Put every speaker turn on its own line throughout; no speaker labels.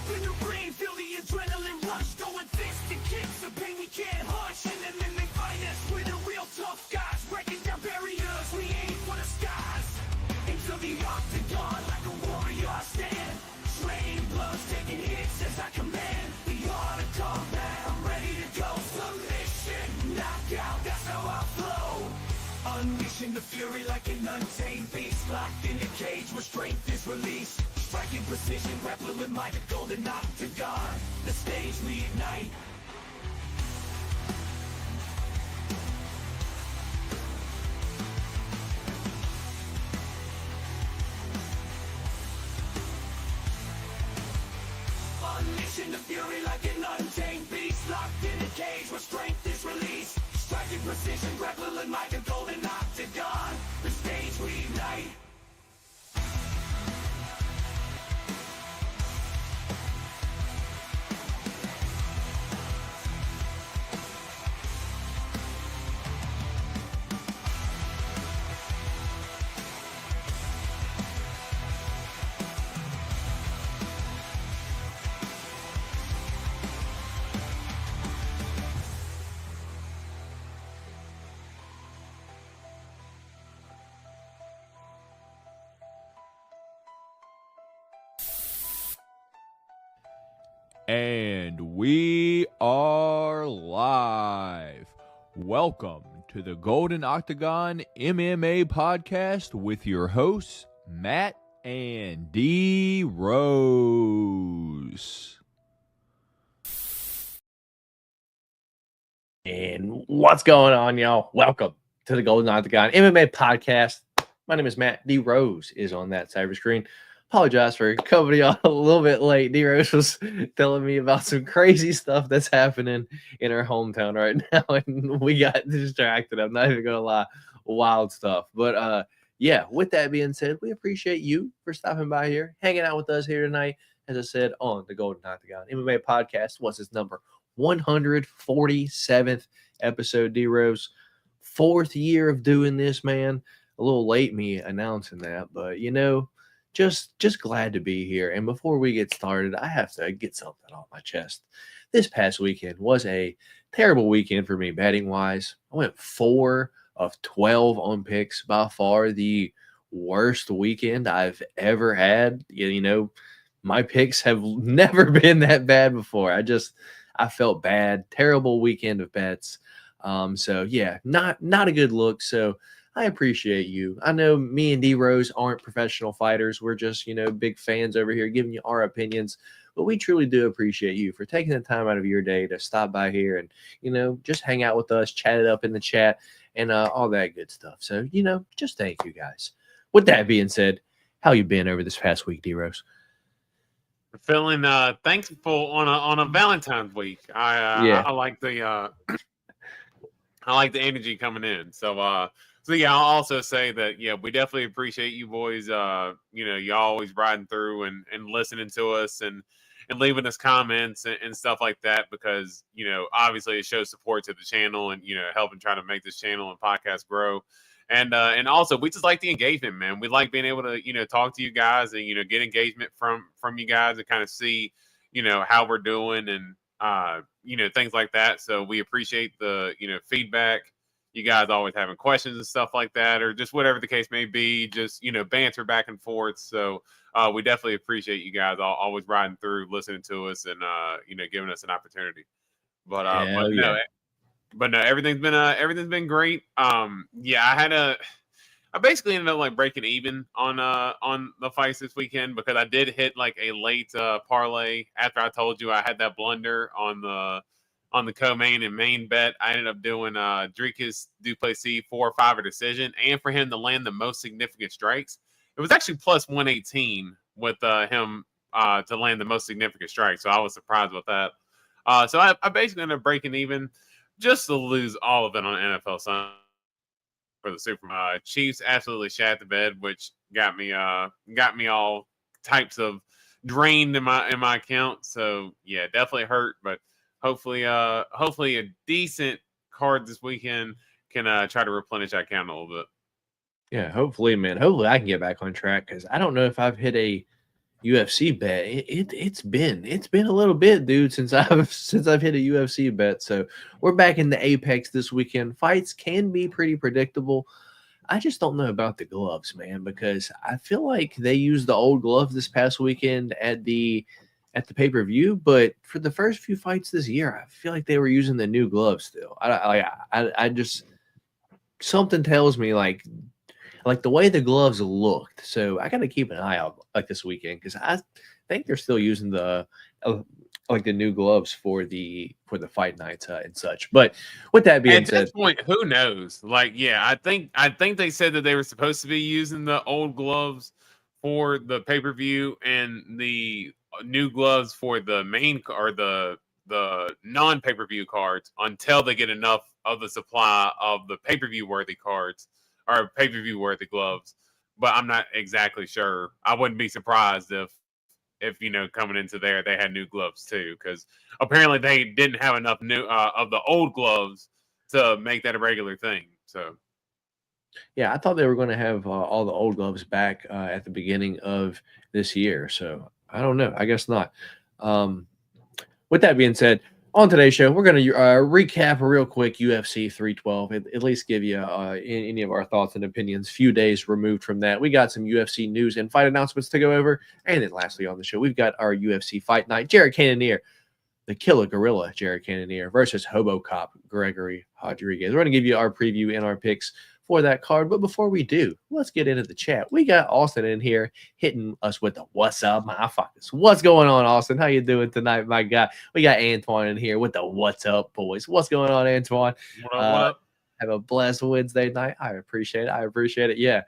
Rip in your brain, feel the adrenaline rush. Going fist and kicks, the pain we can't hush. And then MMA fighters, we're the real tough guys. Breaking down barriers, we aim for the skies. Into the octagon like a warrior stand. Train blood, taking hits as I command. The art of combat, I'm ready to go. Submission, knockout, that's how I flow. Unleashing the fury like an untamed beast. Locked in a cage where strength is released. Striking precision, grappling with my golden octagon. The stage we ignite. Unleashing the fury like an untamed beast. Locked in a cage where strength is released. Striking precision, grappling like a golden octagon. The stage we ignite.
And we are live. Welcome to the Golden Octagon MMA Podcast with your hosts, Matt and D Rose.
And what's going on, y'all? Welcome to the Golden Octagon MMA Podcast. My name is Matt. D Rose is on that cyber screen. Apologize for coming y'all a little bit late. D Rose was telling me about some crazy stuff that's happening in our hometown right now, and we got distracted. I'm not even gonna lie, wild stuff. But yeah, with that being said, we appreciate you for stopping by here, hanging out with us here tonight. As I said, on the Golden Octagon MMA Podcast. What's its number? 147th episode. D Rose, 4th year of doing this, man. A little late me announcing that, but you know. Just glad to be here. And before we get started, I have to get something off my chest. This past weekend was a terrible weekend for me betting wise. I went 4 of 12 on picks, by far the worst weekend I've ever had. You know, my picks have never been that bad before. I felt bad. Terrible weekend of bets. So yeah, not a good look. So I appreciate you. I know me and D Rose aren't professional fighters. We're just, you know, big fans over here giving you our opinions. But we truly do appreciate you for taking the time out of your day to stop by here and, you know, just hang out with us, chat it up in the chat, and all that good stuff. So, you know, just thank you guys. With that being said, how you been over this past week, D Rose?
Feeling thankful on a Valentine's week. I like the I like the energy coming in. So yeah, I'll also say that, yeah, we definitely appreciate you boys. You know, you always riding through and listening to us and leaving us comments and stuff like that, because, you know, obviously it shows support to the channel and, you know, helping try to make this channel and podcast grow. And also we just like the engagement, man. We like being able to, you know, talk to you guys and, you know, get engagement from you guys and kind of see, you know, how we're doing and, you know, things like that. So we appreciate the, you know, feedback. You guys always having questions and stuff like that, or just whatever the case may be, just, you know, banter back and forth. So we definitely appreciate you guys always riding through, listening to us, and you know, giving us an opportunity. But no, everything's been great. Yeah, I basically ended up like breaking even on the fights this weekend, because I did hit like a late parlay after I told you I had that blunder on the co-main and main bet. I ended up doing Dricus Duplessis 4 or 5 decision, and for him to land the most significant strikes. It was actually plus 118 with him to land the most significant strikes. So I was surprised with that. So I basically ended up breaking even just to lose all of it on NFL Sunday for the Super Bowl. Chiefs absolutely shat the bed, which got me all types of drained in my account. So yeah, definitely hurt, but hopefully a decent card this weekend can try to replenish that account a little bit.
Yeah, hopefully, man. Hopefully I can get back on track, because I don't know if I've hit a UFC bet, it's been a little bit, dude, since I've hit a UFC bet. So we're back in the Apex this weekend. Fights can be pretty predictable. I just don't know about the gloves, man, because I feel like they used the old gloves this past weekend at the pay-per-view, but for the first few fights this year, I feel like they were using the new gloves still. I just, something tells me like the way the gloves looked. So I got to keep an eye out like this weekend, because I think they're still using the like the new gloves for the fight nights and such. But with that being said,
at this point, who knows? Like, yeah, I think they said that they were supposed to be using the old gloves for the pay-per-view and the new gloves for the main or the non-pay-per-view cards until they get enough of the supply of the pay-per-view worthy cards or pay-per-view worthy gloves. But I'm not exactly sure. I wouldn't be surprised if coming into there they had new gloves too, because apparently they didn't have enough new of the old gloves to make that a regular thing. So
yeah, I thought they were going to have all the old gloves back at the beginning of this year. So I don't know. I guess not. With that being said, on today's show, we're going to recap real quick UFC 312, at least give you any of our thoughts and opinions. Few days removed from that, we got some UFC news and fight announcements to go over. And then lastly on the show, we've got our UFC fight night. Jared Cannonier, the killer gorilla Jared Cannonier versus Hobo Cop Gregory Rodrigues. We're going to give you our preview and our picks for that card. But before we do, let's get into the chat. We got Austin in here hitting us with the what's up, motherfuckers. What's going on, Austin? How you doing tonight, my guy? We got Antoine in here with the what's up, boys. What's going on, Antoine?
what up?
Have a blessed Wednesday night. I appreciate it. Yeah.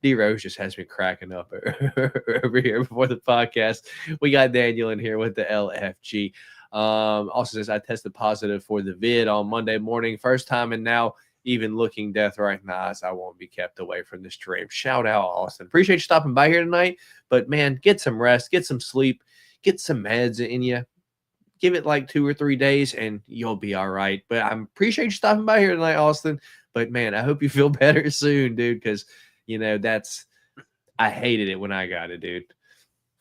D-Rose just has me cracking up over here before the podcast. We got Daniel in here with the LFG. Also says, I tested positive for the vid on Monday morning. First time, and now even looking death right now, as I won't be kept away from the stream. Shout out, Austin. Appreciate you stopping by here tonight. But, man, get some rest, get some sleep, get some meds in you. Give it like 2 or 3 days, and you'll be all right. But I appreciate you stopping by here tonight, Austin. But, man, I hope you feel better soon, dude, because, I hated it when I got it, dude.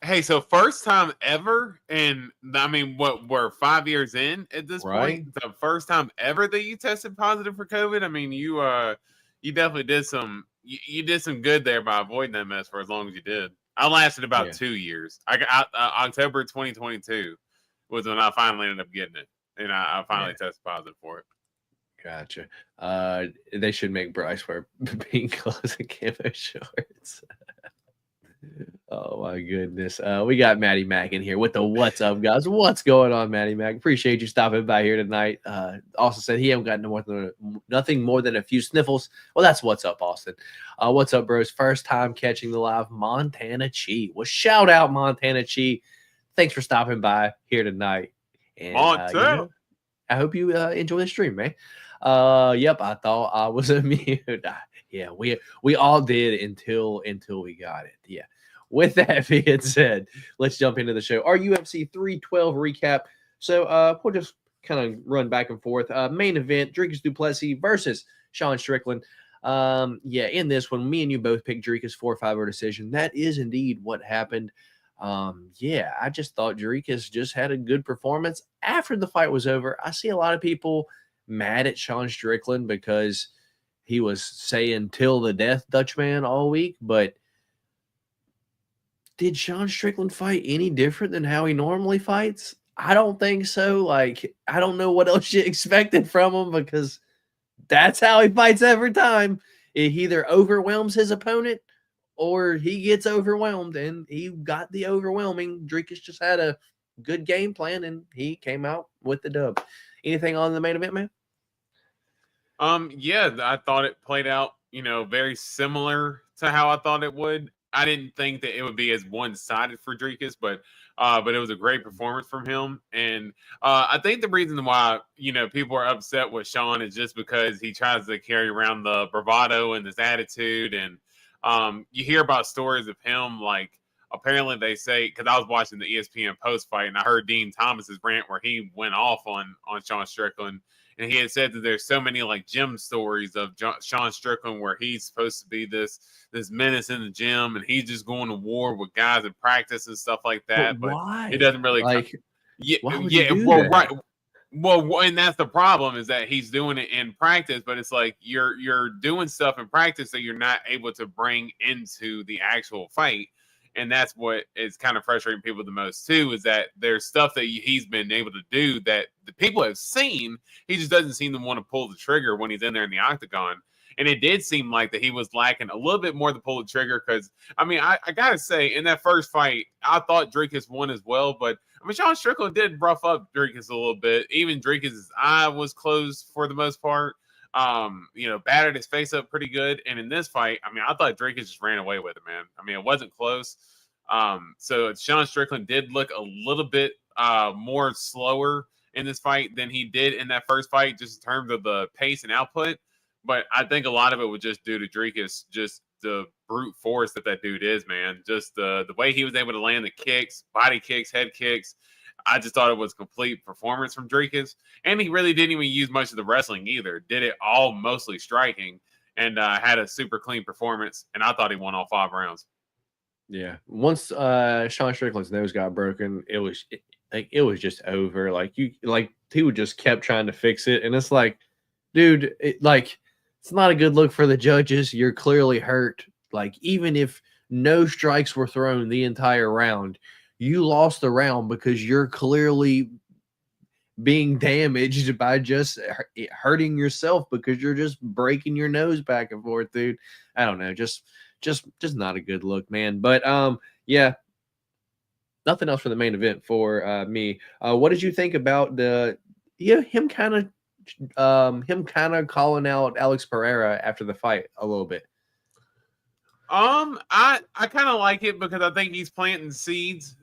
Hey, so first time ever, and I mean, we're 5 years in at this point. The first time ever that you tested positive for COVID. I mean, you definitely did you did some good there by avoiding that mess for as long as you did. I lasted about 2 years. I got October 2022 was when I finally ended up getting it, and I finally tested positive for it.
Gotcha. They should make Bryce wear pink clothes and camo shorts. Oh my goodness. We got Maddie Mack in here with the what's up, guys. What's going on, Maddie Mack? Appreciate you stopping by here tonight. Also said he haven't gotten nothing more than a few sniffles. Well, that's what's up, Austin. What's up, bros? First time catching the live Montana Chi. Well, shout out Montana Chi. Thanks for stopping by here tonight. And I hope you enjoy the stream, man. Yep, I thought I was immune. Yeah, we all did until we got it. Yeah. With that being said, let's jump into the show. Our UFC 312 recap. So we'll just kind of run back and forth. Main event, Dricus du Plessis versus Sean Strickland. In this one, me and you both picked Dricus 4-5 decision. That is indeed what happened. I just thought Dricus just had a good performance. After the fight was over, I see a lot of people mad at Sean Strickland because he was saying till the death Dutchman all week, but did Sean Strickland fight any different than how he normally fights? I don't think so. Like, I don't know what else you expected from him, because that's how he fights every time. He either overwhelms his opponent or he gets overwhelmed, and he got the overwhelming. Dricus just had a good game plan, and he came out with the dub. Anything on the main event, man?
I thought it played out, very similar to how I thought it would. I didn't think that it would be as one-sided for Dricus, but it was a great performance from him. And I think the reason why, people are upset with Sean is just because he tries to carry around the bravado and this attitude. And you hear about stories of him, like, apparently they say, because I was watching the ESPN post fight and I heard Dean Thomas's rant where he went off on Sean Strickland, and he had said that there's so many like gym stories of Sean Strickland where he's supposed to be this menace in the gym and he's just going to war with guys in practice and stuff like that. But
why?
it doesn't really
why would you do that?
right. Well, and that's the problem, is that he's doing it in practice, but it's like you're doing stuff in practice that you're not able to bring into the actual fight. And that's what is kind of frustrating people the most too, is that there's stuff that he's been able to do that the people have seen. He just doesn't seem to want to pull the trigger when he's in there in the octagon. And it did seem like that he was lacking a little bit more to pull the trigger, because, I mean, I got to say, in that first fight, I thought Dricus won as well. But, I mean, Sean Strickland did rough up Dricus a little bit. Even Dricus' eye was closed for the most part. Battered his face up pretty good. And in this fight, I mean, I thought Dricus just ran away with it, man. I mean, it wasn't close. So Sean Strickland did look a little bit more slower in this fight than he did in that first fight, just in terms of the pace and output. But I think a lot of it was just due to Dricus, just the brute force that dude is, man. Just the way he was able to land the kicks, body kicks, head kicks. I just thought it was a complete performance from Dricus. And he really didn't even use much of the wrestling either. Did it all mostly striking, and had a super clean performance. And I thought he won all 5 rounds.
Yeah. Once Sean Strickland's nose got broken, it was just over. He would just kept trying to fix it. And it's like, dude, it's not a good look for the judges. You're clearly hurt. Like, even if no strikes were thrown the entire round, you lost the round because you're clearly being damaged by just hurting yourself because you're just breaking your nose back and forth, dude. I don't know. Just not a good look, man. But yeah, nothing else for the main event for me. What did you think about him kind of calling out Alex Pereira after the fight a little bit?
I kind of like it because I think he's planting seeds,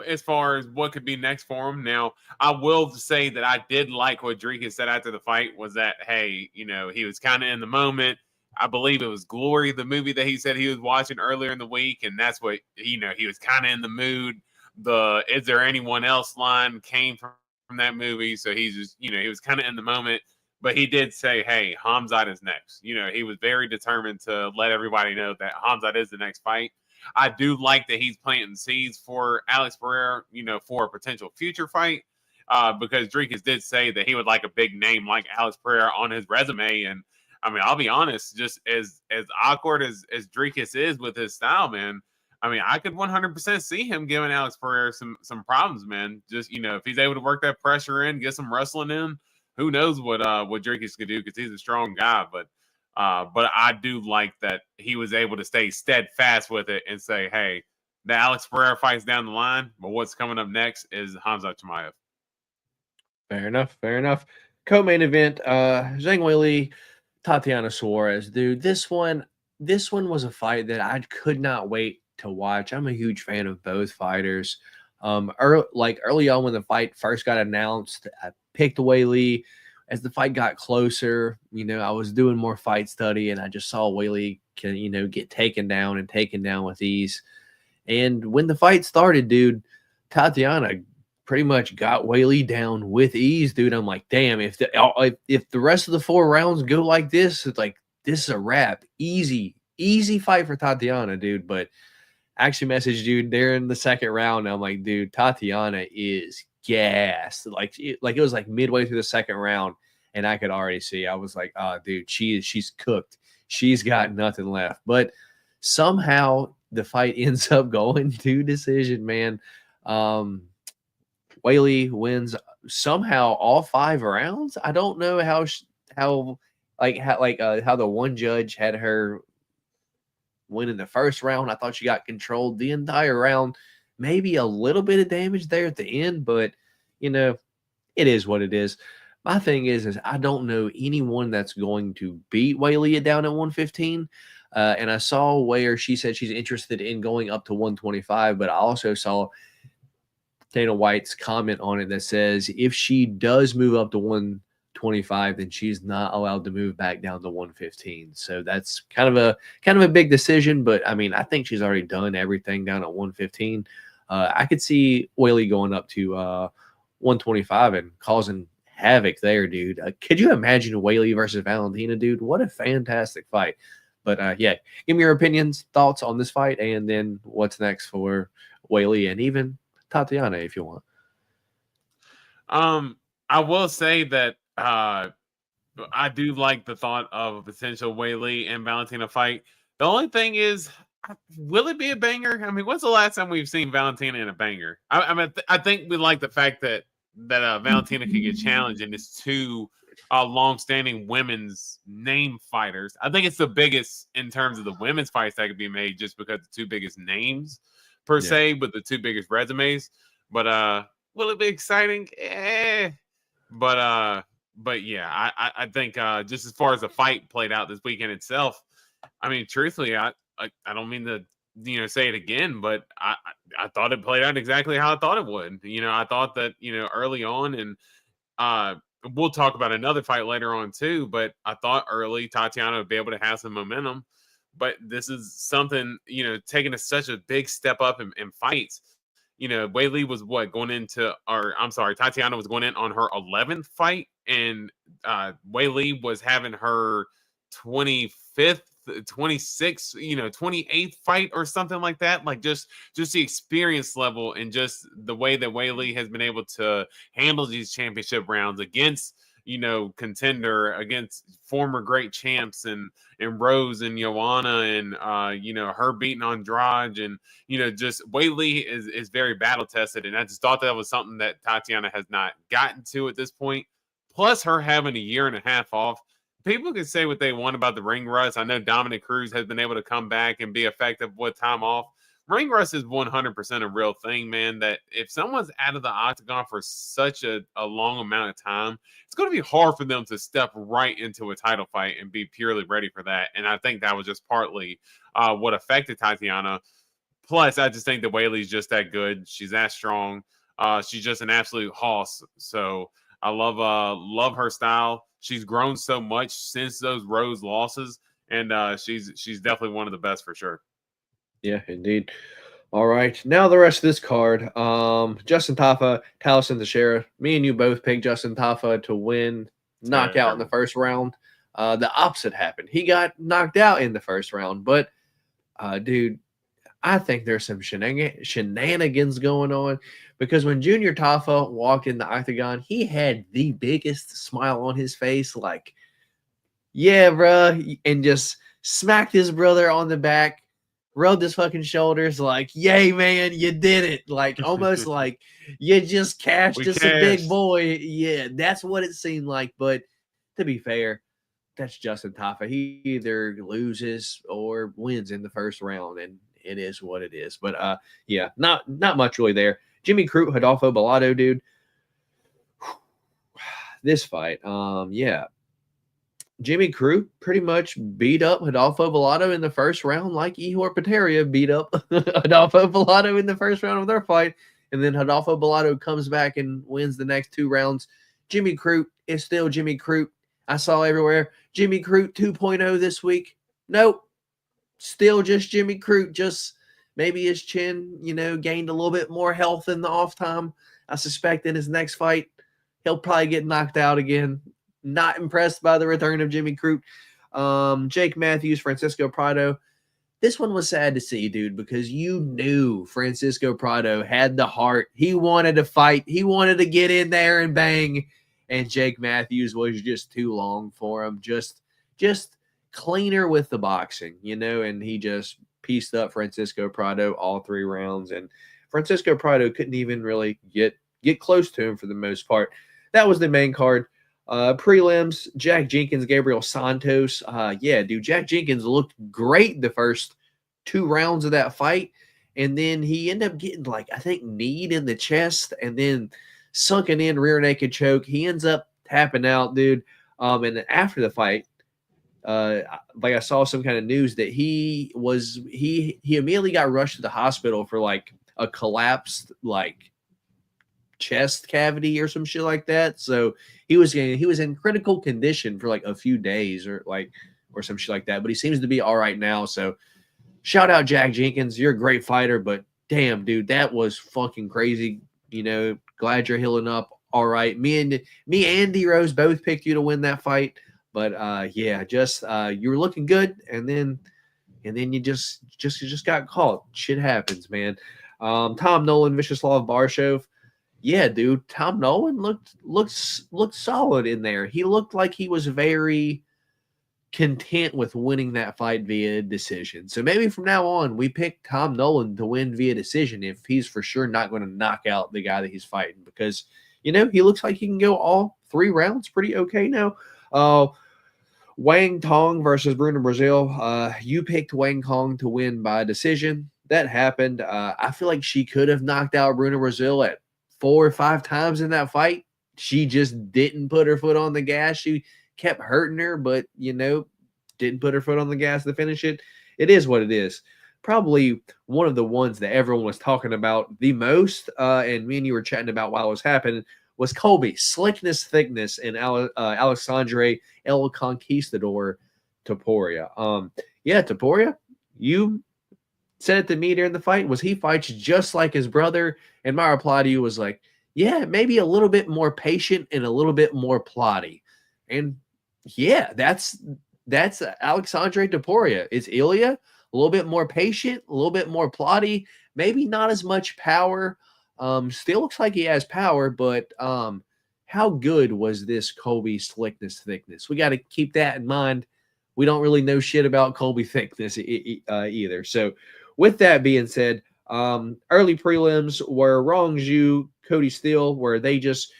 as far as what could be next for him. Now, I will say that I did like what Dricus said after the fight, was that, hey, he was kind of in the moment. I believe it was Glory, the movie that he said he was watching earlier in the week, and that's what, he was kind of in the mood. The "Is there anyone else" line came from that movie, so he's just, he was kind of in the moment. But he did say, hey, Hamzat is next. He was very determined to let everybody know that Hamzat is the next fight. I do like that he's planting seeds for Alex Pereira, for a potential future fight, because Dricus did say that he would like a big name like Alex Pereira on his resume. And, I mean, I'll be honest, just as awkward as Dricus is with his style, man, I mean, I could 100% see him giving Alex Pereira some problems, man. Just, if he's able to work that pressure in, get some wrestling in, who knows what Dricus could do, because he's a strong guy. But I do like that he was able to stay steadfast with it and say, hey, the Alex Pereira fight's down the line, but what's coming up next is Hamzat Chimaev.
Fair enough. Co-main event, Zhang Weili, Tatiana Suarez. Dude, this one was a fight that I could not wait to watch. I'm a huge fan of both fighters. Early on when the fight first got announced, I picked Weili. As the fight got closer, I was doing more fight study, and I just saw Weili get taken down with ease. And when the fight started, dude, Tatiana pretty much got Weili down with ease, dude. I'm like, damn, if the rest of the 4 rounds go like this, it's like, this is a wrap. Easy fight for Tatiana, dude. But I actually messaged you during the second round. And I'm like, dude, Tatiana is gassed. It was like midway through the second round, and I could already see. I was like, oh, dude, she's cooked. She's got nothing left. But somehow the fight ends up going to decision, man. Weili wins somehow all 5 rounds. I don't know how the one judge had her win in the first round. I thought she got controlled the entire round. Maybe a little bit of damage there at the end, but it is what it is. My thing is I don't know anyone that's going to beat Weili down at 115. And I saw where she said she's interested in going up to 125, but I also saw Dana White's comment on it that says if she does move up to 125, then she's not allowed to move back down to 115. So that's kind of a big decision. But I mean, I think she's already done everything down at 115. I could see Weili going up to 125 and causing havoc there, dude. Could you imagine Weili versus Valentina, dude? What a fantastic fight. But yeah, give me your opinions, thoughts on this fight, and then what's next for Weili and even Tatiana if you want.
I will say that I do like the thought of a potential Weili and Valentina fight. The only thing is, will it be a banger? I mean, when's the last time we've seen Valentina in a banger? I think we like the fact that Valentina can get challenged, and it's two long-standing women's name fighters. I think it's the biggest in terms of the women's fights that could be made, just because the two biggest names per se, with the two biggest resumes. But will it be exciting? But yeah, I think just as far as the fight played out this weekend itself, I mean, truthfully, I don't mean to say it again, but I thought it played out exactly how I thought it would. I thought that early on, and we'll talk about another fight later on too, but I thought early Tatiana would be able to have some momentum. But this is something, taking such a big step up in fights. Weili was Tatiana was going in on her 11th fight, and Weili was having her 25th, 26th, 28th fight or something like that. Like just the experience level and just the way that Weili has been able to handle these championship rounds against contender, against former great champs and Rose and Joanna and her beating Andrade, and just Weili is very battle tested, and I just thought that was something that Tatiana has not gotten to at this point. Plus her having a year and a half off. People can say what they want about the ring rust. I know Dominic Cruz has been able to come back and be effective with time off. Ring rust is 100% a real thing, man, that if someone's out of the octagon for such a long amount of time, it's going to be hard for them to step right into a title fight and be purely ready for that. And I think that was just partly what affected Tatiana. Plus, I just think that Weili's just that good. She's that strong. She's just an absolute hoss. So I love her style. She's grown so much since those Rose losses, and she's definitely one of the best for sure.
Yeah, indeed. All right. Now the rest of this card. Justin Tafa, Taliesin Teixeira. Me and you both picked Justin Tafa to win knockout in the first round. The opposite happened. He got knocked out in the first round. But, dude, I think there's some shenanigans going on, because when Junior Tafa walked in the octagon, he had the biggest smile on his face, like, yeah, bro, and just smacked his brother on the back, rubbed his fucking shoulders, like, yay, man, you did it. Like, almost like you just cashed a big boy. Yeah, that's what it seemed like. But to be fair, that's Justin Tafa. He either loses or wins in the first round, and it is what it is. But yeah, not much really there. Jimmy Crute, Rodolfo Bellato, dude. This fight, yeah. Jimmy Crute pretty much beat up Rodolfo Bellato in the first round, like Ihor Potieria beat up Rodolfo Bellato in the first round of their fight. And then Rodolfo Bellato comes back and wins the next two rounds. Jimmy Crute is still Jimmy Crute. I saw everywhere Jimmy Crute 2.0 this week. Nope. Still just Jimmy Crute. Just maybe his chin, gained a little bit more health in the off time. I suspect in his next fight, he'll probably get knocked out again. Not impressed by the return of Jimmy Crute. Jake Matthews, Francisco Prado. This one was sad to see, dude, because you knew Francisco Prado had the heart. He wanted to fight. He wanted to get in there and bang. And Jake Matthews was just too long for him. Just cleaner with the boxing, and he just pieced up Francisco Prado all three rounds. And Francisco Prado couldn't even really get close to him for the most part. That was the main card. Prelims, Jack Jenkins, Gabriel Santos. Yeah, dude, Jack Jenkins looked great the first two rounds of that fight. And then he ended up getting, I think, kneed in the chest and then sunken in rear naked choke. He ends up tapping out, dude. And then after the fight, I saw some kind of news that he immediately got rushed to the hospital for a collapsed chest cavity or some shit like that. So he was in critical condition for like a few days or some shit like that. But he seems to be all right now. So shout out Jack Jenkins. You're a great fighter, but damn, dude, that was fucking crazy. Glad you're healing up. All right. Me and D Rose both picked you to win that fight. But you were looking good, and then you just got caught. Shit happens, man. Tom Nolan, Vyacheslav Barshov. Yeah, dude. Tom Nolan looked solid in there. He looked like he was very content with winning that fight via decision. So maybe from now on, we pick Tom Nolan to win via decision if he's for sure not going to knock out the guy that he's fighting, because he looks like he can go all 3 rounds pretty okay now. Wang Tong versus Bruno Brazil. You picked Wang Tong to win by decision. That happened. I feel like she could have knocked out Bruno Brazil at 4 or 5 times in that fight. She just didn't put her foot on the gas. She kept hurting her, but, didn't put her foot on the gas to finish it. It is what it is. Probably one of the ones that everyone was talking about the most, and me and you were chatting about while it was happening, was Colby, slickness, thickness, and Alexandre El Conquistador Topuria. Topuria, you said it to me during the fight, he fights just like his brother, and my reply to you was like, yeah, maybe a little bit more patient and a little bit more plotty. And yeah, that's Alexandre Topuria. It's Ilya, a little bit more patient, a little bit more plotty, maybe not as much power. Still looks like he has power, but how good was this Colby slickness thickness? We got to keep that in mind. We don't really know shit about Colby thickness either. So with that being said, early prelims were Rongju, Cody Steele, where they just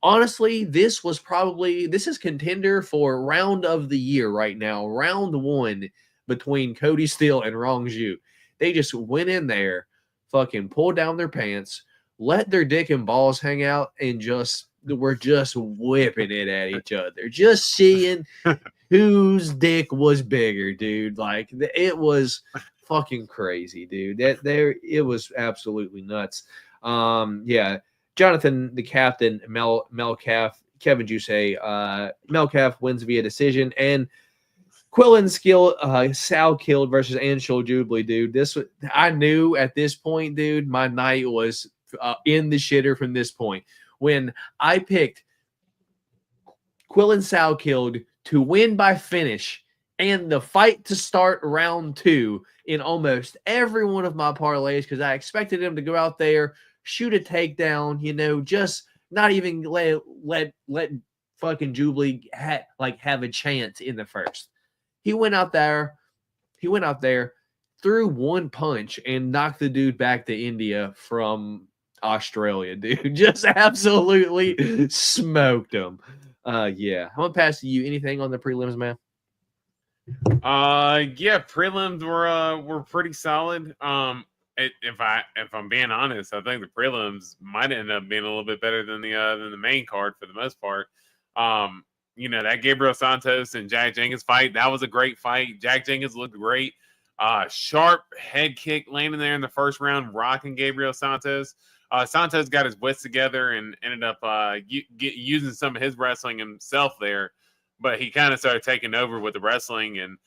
honestly, this is contender for round of the year right now. Round 1 between Cody Steele and Rongju. They just went in there, fucking pulled down their pants, let their dick and balls hang out, and we're just whipping it at each other. Just seeing whose dick was bigger, dude. Like, it was fucking crazy, dude. It was absolutely nuts. Jonathan, the captain, Melcalf, Kevin Jusay, Melcalf wins via decision, and Quillen Sal killed versus Anshul Jubilee, dude. I knew at this point, dude, my night was in the shitter from this point. When I picked Quillen Sal killed to win by finish and the fight to start round 2 in almost every one of my parlays, because I expected him to go out there, shoot a takedown, just not even let fucking Jubilee have a chance in the first. He went out there, threw one punch and knocked the dude back to India from Australia, dude. Just absolutely smoked him. I'm gonna pass to you. Anything on the prelims, man?
Prelims were pretty solid. If I'm being honest, I think the prelims might end up being a little bit better than the main card for the most part. That Gabriel Santos and Jack Jenkins fight, that was a great fight. Jack Jenkins looked great. Sharp head kick landing there in the first round, rocking Gabriel Santos. Santos got his wits together and ended up using some of his wrestling himself there, but he kind of started taking over with the wrestling, and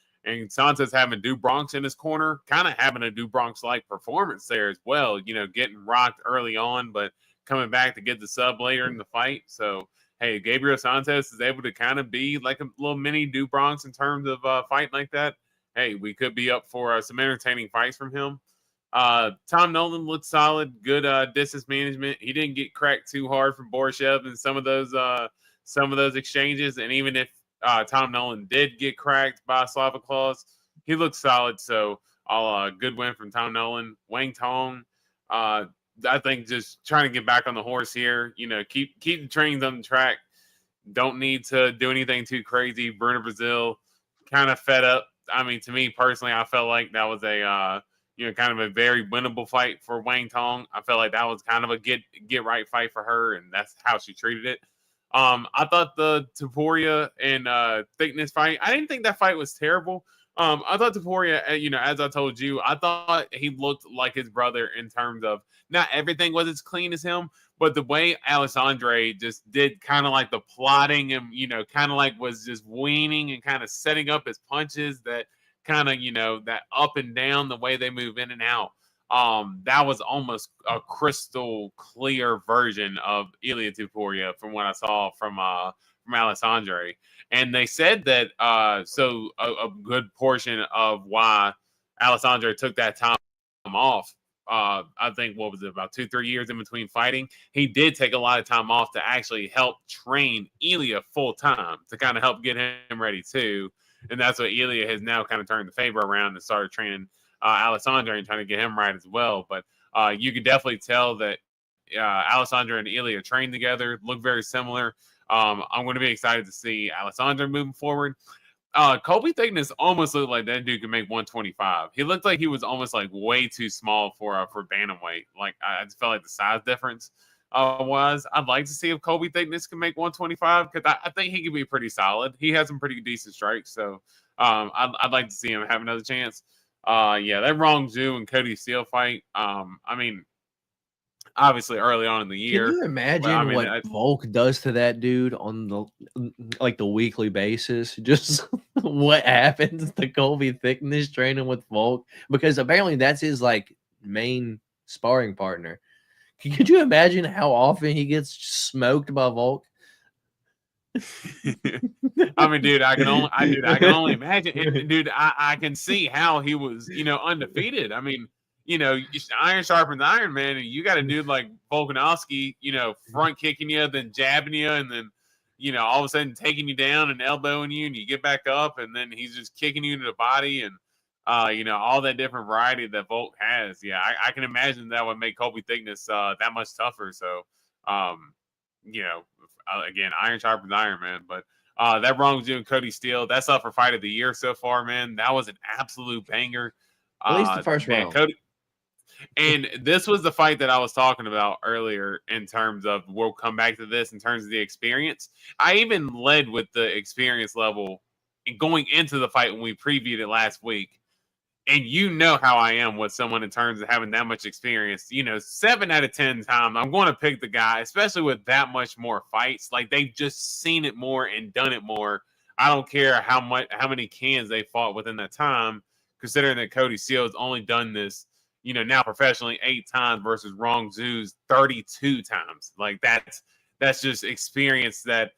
Santos having Du Bronx in his corner, kind of having a Du Bronx-like performance there as well, getting rocked early on, but coming back to get the sub later in the fight. So, hey, Gabriel Santos is able to kind of be like a little mini Du Bronx in terms of fighting like that. Hey, we could be up for some entertaining fights from him. Tom Nolan looked solid, good distance management. He didn't get cracked too hard from Borshev in some of those exchanges, and even if Tom Nolan did get cracked by Slava Claus, he looked solid. So, good win from Tom Nolan. Wang Tong, I think just trying to get back on the horse here. Keep the trains on the track. Don't need to do anything too crazy. Bruno Brazil kind of fed up. I mean, to me personally, I felt like that was a kind of a very winnable fight for Wang Tong. I felt like that was kind of a get right fight for her, and that's how she treated it. I thought the Topuria and Thickness fight, I didn't think that fight was terrible. I thought Topuria, as I told you, I thought he looked like his brother in terms of not everything was as clean as him, But the way Alessandro just did kind of like the plotting and, kind of like was just weaning and kind of setting up his punches, that kind of, that up and down, the way they move in and out. That was almost a crystal clear version of Ilia Topuria from what I saw from Alessandro. And they said that so a good portion of why Alessandro took that time off, I think, what was it, about 2-3 years in between fighting, he did take a lot of time off to actually help train Ilia full time, to kind of help get him ready too. And that's what Ilia has now kind of turned the favor around and started training Alessandro and trying to get him right as well. But you could definitely tell that Alessandro and Ilia trained together, look very similar. I'm going to be excited to see Alessandro moving forward. Colby Thickness almost looked like that dude could make 125. He looked like he was almost like way too small for bantamweight. Like I just felt like the size difference was. I'd like to see if Colby Thickness can make 125, because I think he could be pretty solid. He has some pretty decent strikes, so I'd like to see him have another chance. That Rong Zhu and Cody Steele fight. I mean, obviously early on in the year.
Can you imagine what Volk does to that dude on the weekly basis? Just what happens to Colby Thickness training with Volk? Because apparently that's his like main sparring partner. Could you imagine how often he gets smoked by Volk?
I mean, dude, I can only imagine. Dude, I can see how he was, undefeated. I mean, iron sharpens iron, man. And you got a dude like Volkanovski, front kicking you, then jabbing you, and then, all of a sudden taking you down and elbowing you, and you get back up, and then he's just kicking you into the body, and all that different variety that Volk has. Yeah, I can imagine that would make Colby Thickness that much tougher. So, again, iron sharpens iron, man. But that Rong Zhu and Cody Steele, that's up for fight of the year so far, man. That was an absolute banger.
At least the first round.
Cody. And this was the fight that I was talking about earlier in terms of, we'll come back to this in terms of the experience. I even led with the experience level going into the fight when we previewed it last week. And you know how I am with someone in terms of having that much experience. 7 out of 10 times, I'm going to pick the guy, especially with that much more fights. Like, they've just seen it more and done it more. I don't care how many cans they fought within that time, considering that Cody Steele has only done this, now professionally 8 times versus Rong Zhu's 32 times. Like, that's just experience that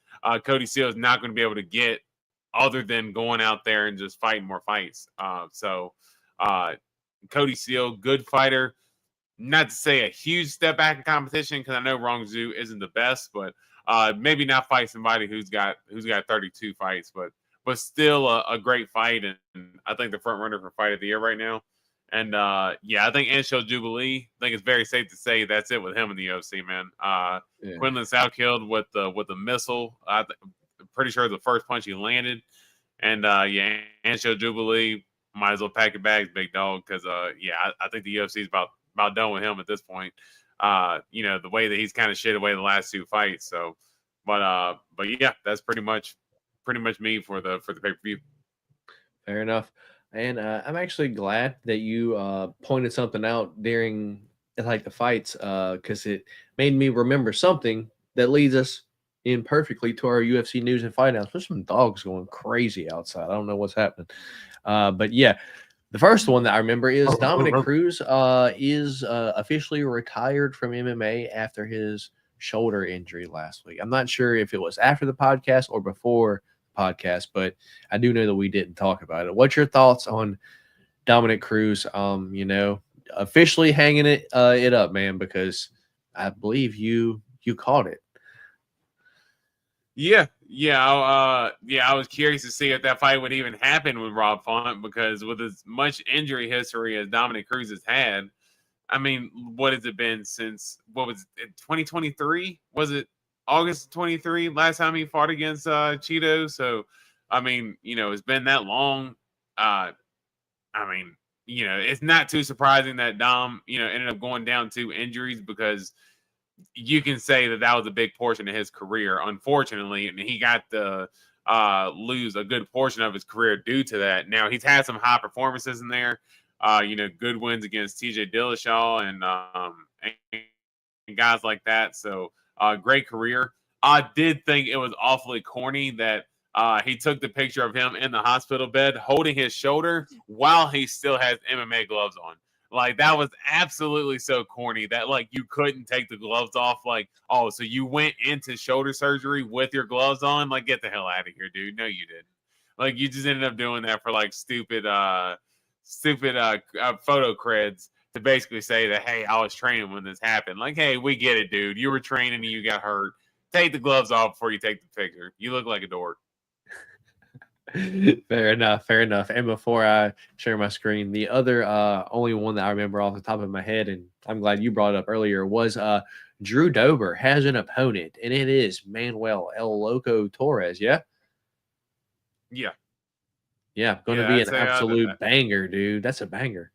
Cody Steele is not going to be able to get other than going out there and just fighting more fights. Cody Steele, good fighter. Not to say a huge step back in competition, because I know Rong Zhu isn't the best, but maybe not fight somebody who's got 32 fights, but still a great fight, and I think the front runner for fight of the year right now. And I think Anshel Jubilee, I think it's very safe to say that's it with him in the UFC, man. Quinlan Soukhill with the missile. I'm pretty sure the first punch he landed. And Anshel Jubilee, might as well pack your bags, big dog, because I think the UFC is about done with him at this point. The way that he's kind of shit away the last 2 fights. So, but yeah, that's pretty much me for the pay-per-view.
Fair enough. And I'm actually glad that you pointed something out during the fights, because it made me remember something that leads us in perfectly to our UFC news and fight announcements. There's some dogs going crazy outside. I don't know what's happening. But yeah, the first one that I remember is Dominic Cruz is officially retired from MMA after his shoulder injury last week. I'm not sure if it was after the podcast or before podcast, but I do know that we didn't talk about it. What's your thoughts on Dominic Cruz? Officially hanging it up, man, because I believe you caught it.
I was curious to see if that fight would even happen with Rob Font, because with as much injury history as Dominic Cruz has had, I mean, what has it been since, 2023? Was it August 23 last time he fought against Cheeto? So, I mean, it's been that long. It's not too surprising that Dom, ended up going down to injuries, because you can say that was a big portion of his career, unfortunately, and he got to lose a good portion of his career due to that. Now, he's had some high performances in there, good wins against TJ Dillashaw and guys like that. So great career. I did think it was awfully corny that he took the picture of him in the hospital bed holding his shoulder while he still has MMA gloves on. Like, that was absolutely so corny that, like, you couldn't take the gloves off. Like, oh, so you went into shoulder surgery with your gloves on? Like, get the hell out of here, dude. No, you didn't. Like, you just ended up doing that for, like, stupid photo creds to basically say that, hey, I was training when this happened. Like, hey, we get it, dude. You were training and you got hurt. Take the gloves off before you take the picture. You look like a dork.
Fair enough. And before I share my screen, the other only one that I remember off the top of my head, and I'm glad you brought it up earlier, was Drew Dober has an opponent, and it is Manuel El Loco Torres. Yeah, going to be an absolute banger, dude. That's a banger.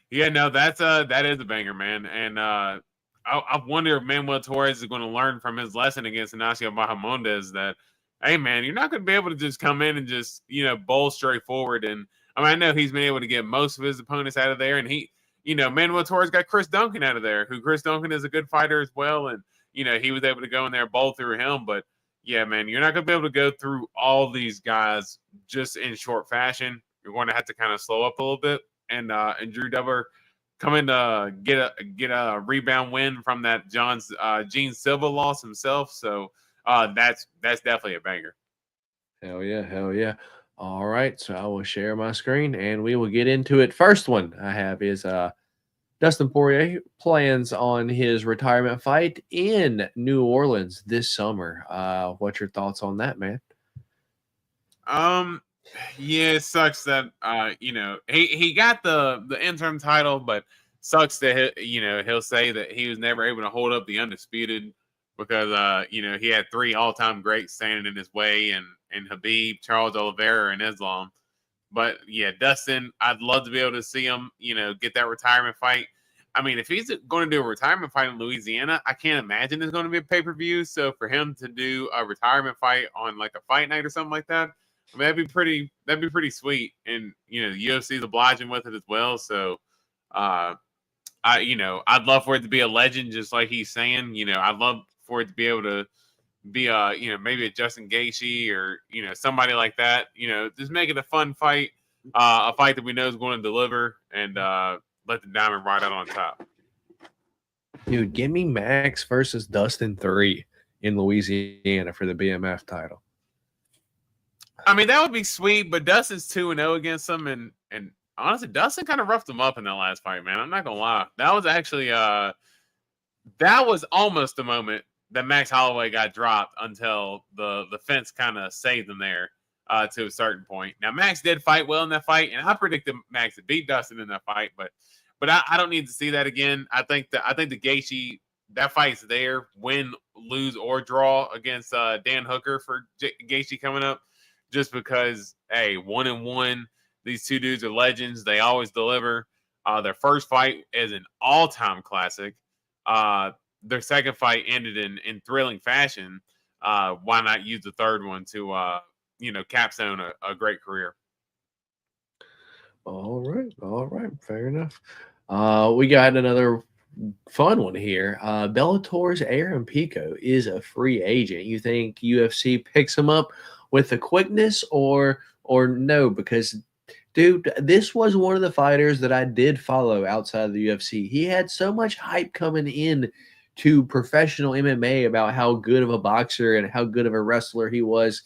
Yeah, no, that is a banger, man. And I wonder if Manuel Torres is going to learn from his lesson against Ignacio Bahamondes that, hey, man, you're not going to be able to just come in and just, bowl straight forward. And I mean, I know he's been able to get most of his opponents out of there. And Manuel Torres got Chris Duncan out of there, who Chris Duncan is a good fighter as well. And, he was able to go in there, bowl through him. But, yeah, man, you're not going to be able to go through all these guys just in short fashion. You're going to have to kind of slow up a little bit. And Drew Dober coming to get a rebound win from that Gene Silva loss himself. So that's definitely a banger.
Hell yeah. All right, so I will share my screen and we will get into it. First one I have is Dustin Poirier plans on his retirement fight in New Orleans this summer. What's your thoughts on that, man?
Yeah, it sucks that he got the interim title, but sucks that he'll say that he was never able to hold up the undisputed because he had 3 all-time greats standing in his way and Khabib, Charles Oliveira, and Islam. But yeah, Dustin, I'd love to be able to see him get that retirement fight. I mean, if he's going to do a retirement fight in Louisiana, I can't imagine there's going to be a pay-per-view. So for him to do a retirement fight on like a fight night or something like that, I mean, that'd be pretty sweet. And the UFC is obliging with it as well. So I'd love for it to be a legend, just like he's saying. I'd love for it to be able to be maybe a Justin Gaethje or somebody like that. Just make it a fun fight, a fight that we know is going to deliver, and let the diamond ride out on top.
Dude, give me Max versus Dustin 3 in Louisiana for the BMF title.
I mean, that would be sweet, but Dustin's 2-0 against him, and honestly, Dustin kind of roughed him up in that last fight, man. I'm not gonna lie. That was actually that was almost the moment that Max Holloway got dropped until the fence kind of saved him there to a certain point. Now, Max did fight well in that fight, and I predicted Max to beat Dustin in that fight, but I don't need to see that again. I think the Gaethje, that fight's there, win, lose, or draw against Dan Hooker for Gaethje coming up. Just because, hey, 1-1, these two dudes are legends. They always deliver. Their first fight is an all-time classic. Their second fight ended in thrilling fashion. Why not use the third one to, capstone a great career?
All right. Fair enough. We got another fun one here. Bellator's Aaron Pico is a free agent. You think UFC picks him up with the quickness or no? Because, dude, this was one of the fighters that I did follow outside of the UFC. He had so much hype coming in to professional MMA about how good of a boxer and how good of a wrestler he was.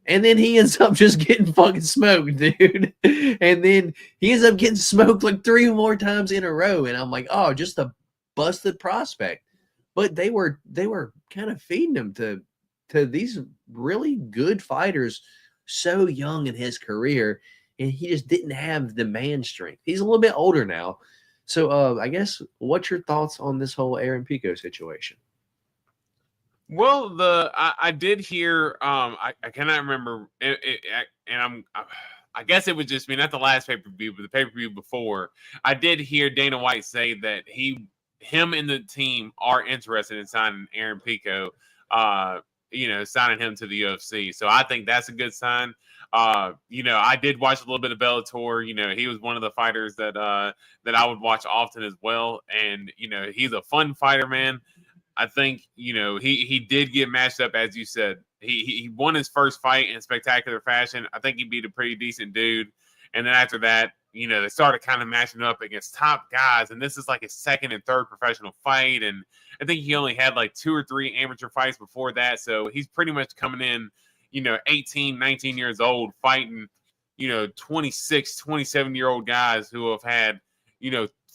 And then he ends up just getting fucking smoked, dude. And then he ends up getting smoked like 3 more times in a row. And I'm like, oh, just a busted prospect. But they were kind of feeding him to these really good fighters so young in his career, and he just didn't have the man strength. He's a little bit older now. So I guess what's your thoughts on this whole Aaron Pico situation?
Well, I did hear I cannot remember and I guess it would just be not the last pay-per-view, but the pay-per-view before. I did hear Dana White say that him and the team are interested in signing Aaron Pico. signing him to the UFC. So I think that's a good sign. I did watch a little bit of Bellator. He was one of the fighters that I would watch often as well. And, he's a fun fighter, man. I think, he did get matched up, as you said. He won his first fight in spectacular fashion. I think he beat a pretty decent dude. And then after that, they started kind of matching up against top guys. And this is like his second and third professional fight. And I think he only had like 2 or 3 amateur fights before that. So he's pretty much coming in, 18, 19 years old, fighting, 26, 27-year-old guys who have had,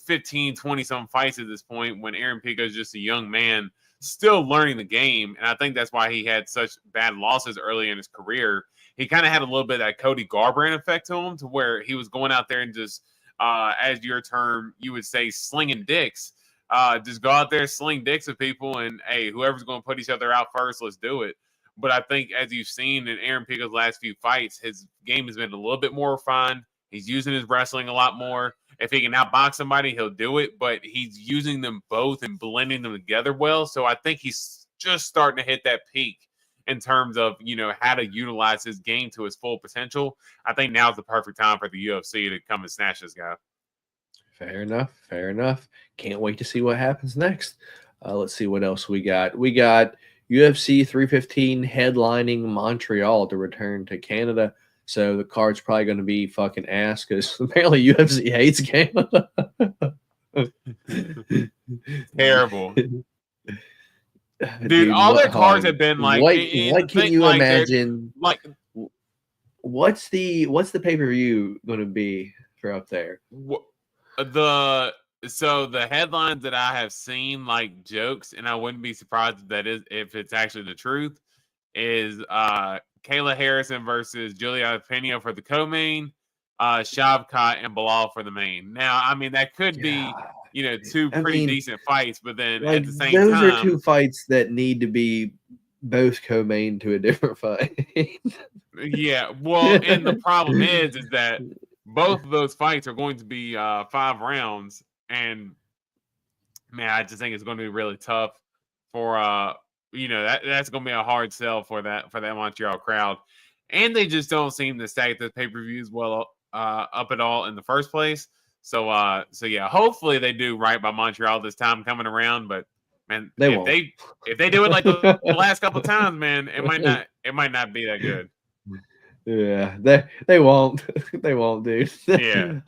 15, 20-some fights at this point, when Aaron Pico is just a young man still learning the game. And I think that's why he had such bad losses early in his career. He kind of had a little bit of that Cody Garbrandt effect to him, to where he was going out there and just, as your term, you would say, slinging dicks. Just go out there, sling dicks at people, and, hey, whoever's going to put each other out first, let's do it. But I think, as you've seen in Aaron Pico's last few fights, his game has been a little bit more refined. He's using his wrestling a lot more. If he can outbox somebody, he'll do it, but he's using them both and blending them together well. So I think he's just starting to hit that peak in terms of, how to utilize his game to his full potential. I think now's the perfect time for the UFC to come and snatch this guy.
Fair enough. Can't wait to see what happens next. Let's see what else we got. We got UFC 315 headlining Montreal to return to Canada. So the card's probably going to be fucking ass, because apparently UFC hates Canada.
Terrible. Dude, all their cards have been like.
What can you imagine? What's the pay-per-view going to be for up there?
The headlines that I have seen, like, jokes, and I wouldn't be surprised if it's actually the truth, is Kayla Harrison versus Julia Pena for the co-main, Shavkat and Bilal for the main. Now, I mean, that could be, 2 pretty decent fights, but then at the same time,
those are 2 fights that need to be both co-main to a different fight.
Yeah, well, and the problem is that both of those fights are going to be 5 rounds, and man, I just think it's going to be really tough for that's going to be a hard sell for that Montreal crowd, and they just don't seem to stack the pay-per-views well up at all in the first place. So yeah, hopefully they do right by Montreal this time coming around. But man, if they do it like the last couple of times, man, it might not be that good.
Yeah, they won't. They won't, dude.
Yeah.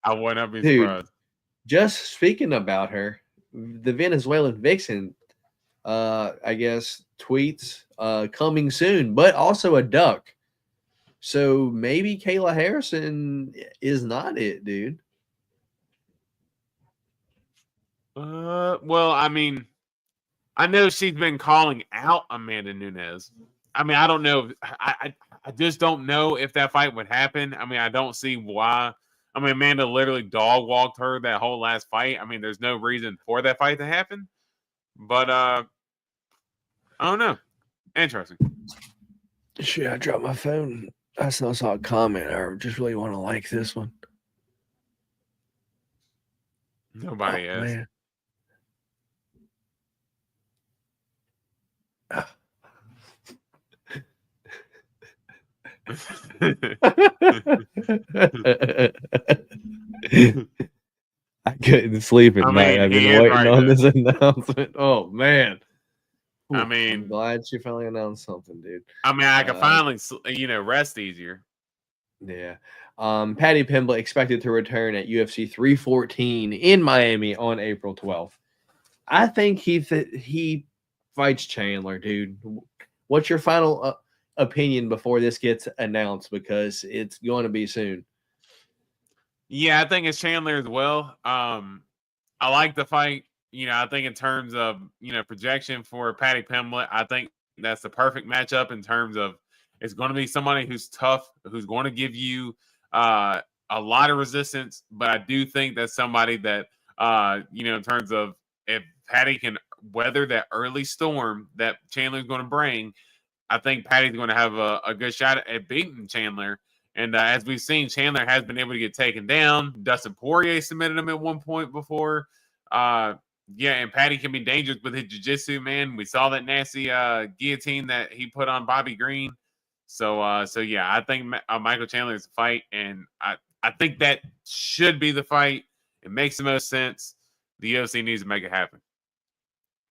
I would not be surprised.
Just speaking about her, the Venezuelan vixen, I guess, tweets coming soon, but also a duck. So maybe Kayla Harrison is not it, dude.
Well, I mean, I know she's been calling out Amanda Nunes. I mean, I don't know. I just don't know if that fight would happen. I mean, I don't see why. I mean, Amanda literally dog walked her that whole last fight. I mean, there's no reason for that fight to happen. But I don't know. Interesting.
Shit, I dropped my phone. I saw a comment. I just really want to like this one.
Nobody is. Man.
I couldn't sleep at night. I've been waiting on this announcement. Oh man.
I mean,
I'm glad she finally announced something, dude.
I mean, I can finally, rest easier.
Yeah. Paddy Pimblett expected to return at UFC 314 in Miami on April 12th. I think he fights Chandler, dude. What's your final opinion before this gets announced? Because it's going to be soon.
Yeah, I think it's Chandler as well. I like the fight. I think in terms of, projection for Paddy Pimblett, I think that's the perfect matchup in terms of it's going to be somebody who's tough, who's going to give you a lot of resistance. But I do think that's somebody that, in terms of if Paddy can weather that early storm that Chandler's going to bring, I think Paddy's going to have a good shot at beating Chandler. And as we've seen, Chandler has been able to get taken down. Dustin Poirier submitted him at one point before. Yeah, and Patty can be dangerous with his jiu-jitsu, man. We saw that nasty guillotine that he put on Bobby Green. So yeah, I think Michael Chandler is a fight, and I think that should be the fight. It makes the most sense. The UFC needs to make it happen.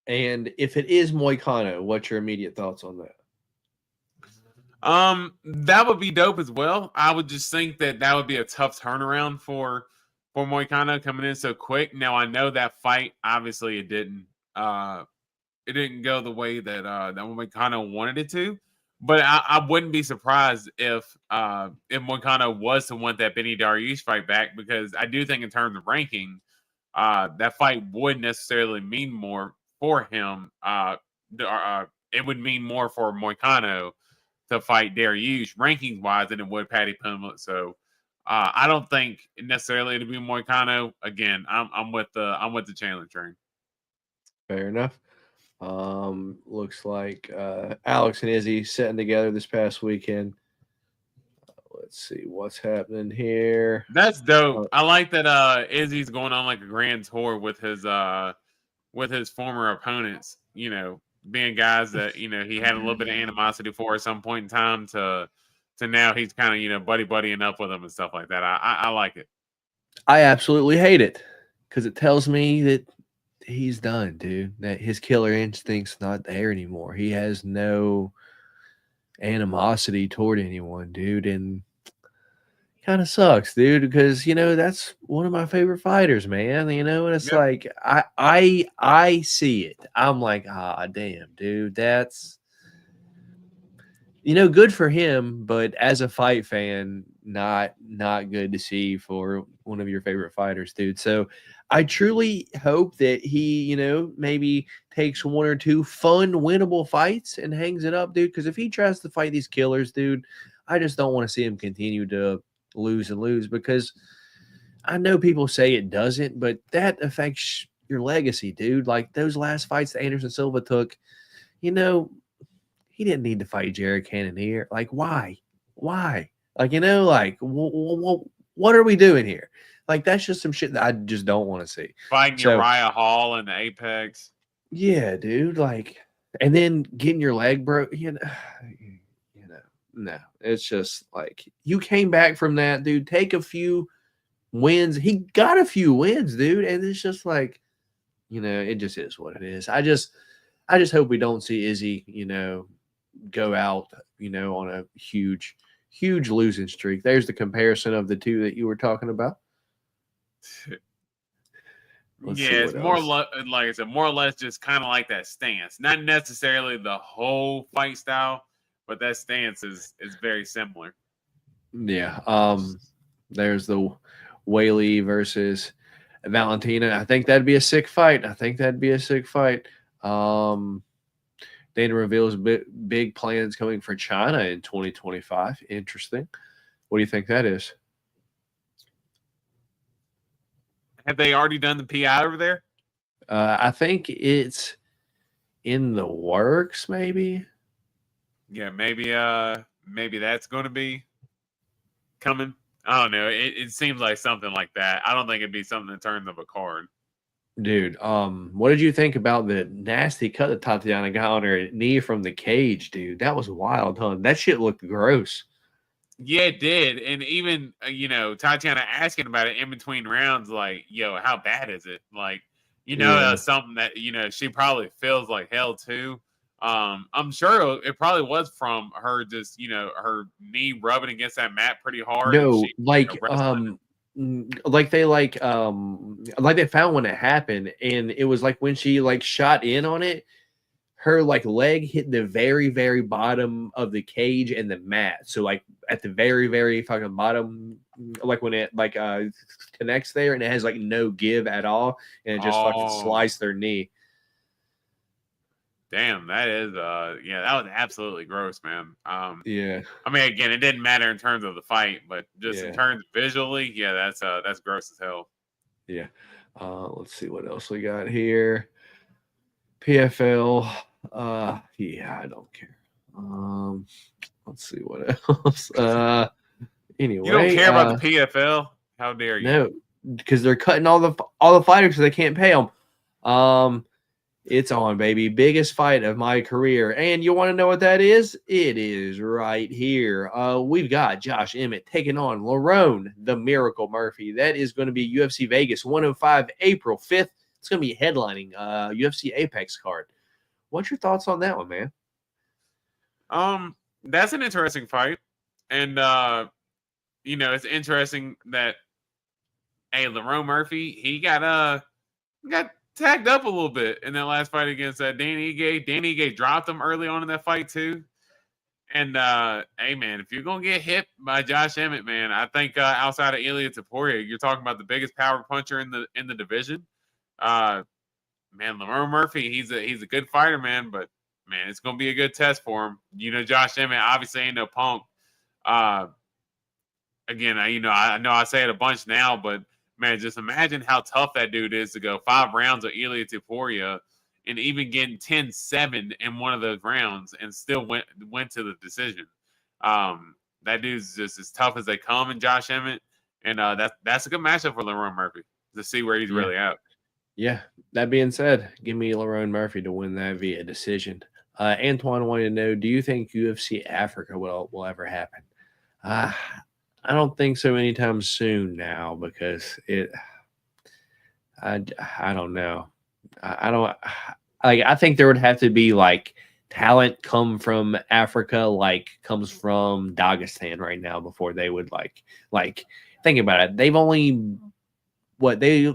And if it is Moicano, what's your immediate thoughts on that?
That would be dope as well. I would just think that would be a tough turnaround for Moicano coming in so quick. Now I know that fight, obviously it didn't go the way that Moicano wanted it to, but I wouldn't be surprised if Moicano was to want that Benny Dariush fight back, because I do think in terms of ranking, that fight would necessarily mean more for him. It would mean more for Moicano to fight Dariush rankings wise than it would Paddy Pimblett. So I don't think necessarily it'll be Moicano. Again, I'm with the Chandler train.
Fair enough. Looks like Alex and Izzy sitting together this past weekend. Let's see what's happening here.
That's dope. I like that Izzy's going on like a grand tour with his former opponents, you know, being guys that, you know, he had a little bit of animosity for at some point in time to now he's kind of, you know, buddying up with them and stuff like that. I like it.
I absolutely hate it, because it tells me that he's done, dude. That his killer instinct's not there anymore. He has no animosity toward anyone, dude, and kind of sucks, dude, because, you know, that's one of my favorite fighters, man. You know, and it's like I see it. I'm like, damn, dude, that's, you know, good for him, but as a fight fan, not good to see for one of your favorite fighters, dude. So I truly hope that he, you know, maybe takes one or two fun, winnable fights and hangs it up, dude. Because if he tries to fight these killers, dude, I just don't want to see him continue to lose and lose, because I know people say it doesn't, but that affects your legacy, dude. Like those last fights that Anderson Silva took, you know, he didn't need to fight Jared Cannonier. Like, why? Like, you know, like, what are we doing here? Like, that's just some shit that I just don't want to see.
Fighting Uriah Hall in the Apex.
Yeah, dude. Like, and then getting your leg broke, you know, no. It's just like, you came back from that, dude. Take a few wins. He got a few wins, dude. And it's just like, you know, it just is what it is. I just hope we don't see Izzy, you know, go out, you know, on a huge losing streak. There's the comparison of the two that you were talking about.
It's more like I said, more or less just kind of like that stance. Not necessarily the whole fight style, but that stance is very similar.
Yeah. There's the Whaley versus Valentina. I think that'd be a sick fight. Dana reveals big plans coming for China in 2025. Interesting. What do you think that is?
Have they already done the PI over there?
I think it's in the works, maybe.
Yeah, maybe that's going to be coming. I don't know. It seems like something like that. I don't think it'd be something in terms of a card.
Dude, what did you think about the nasty cut that Tatiana got on her knee from the cage, dude? That was wild, huh? That shit looked gross.
Yeah, it did. And even, you know, Tatiana asking about it in between rounds, like, yo, how bad is it? Like, you know, that's something that, you know, she probably feels like hell too. I'm sure it probably was from her just, you know, her knee rubbing against that mat pretty hard.
No,
she,
like,
you know,
like they found when it happened, and it was like when she like shot in on it, her like leg hit the very, very bottom of the cage and the mat. So like at the very, very fucking bottom, like when it like connects there, and it has like no give at all, and it just fucking sliced their knee.
Damn, that is that was absolutely gross, man.
Yeah.
I mean, again, it didn't matter in terms of the fight, but just in terms of visually, that's gross as hell.
Yeah. Let's see what else we got here. PFL. Yeah, I don't care. Let's see what else. Anyway,
you don't care about the PFL? How dare you?
No, because they're cutting all the fighters because they can't pay them. It's on, baby. Biggest fight of my career. And you want to know what that is? It is right here. We've got Josh Emmett taking on Lerone, the Miracle Murphy. That is going to be UFC Vegas 105, April 5th. It's going to be headlining UFC Apex card. What's your thoughts on that one, man?
That's an interesting fight. And, it's interesting that, Lerone Murphy, he got tagged up a little bit in that last fight against Danny Ige. Danny Ige dropped him early on in that fight too. And hey man, if you're gonna get hit by Josh Emmett, man, I think outside of Ilia Topuria, you're talking about the biggest power puncher in the division. Man, Lerone Murphy, he's a good fighter, man, but man, it's gonna be a good test for him. Josh Emmett obviously ain't no punk. Again, I know I say it a bunch now, but man, just imagine how tough that dude is to go 5 rounds of Ilia Topuria and even getting 10-7 in one of those rounds and still went to the decision. That dude's just as tough as they come in Josh Emmett. And that's a good matchup for Lerone Murphy to see where he's really at.
Yeah. That being said, give me Lerone Murphy to win that via decision. Antoine wanted to know, do you think UFC Africa will ever happen? I don't think so anytime soon now because I don't know. I think there would have to be like talent come from Africa, like comes from Dagestan right now before they would like think about it. They've only they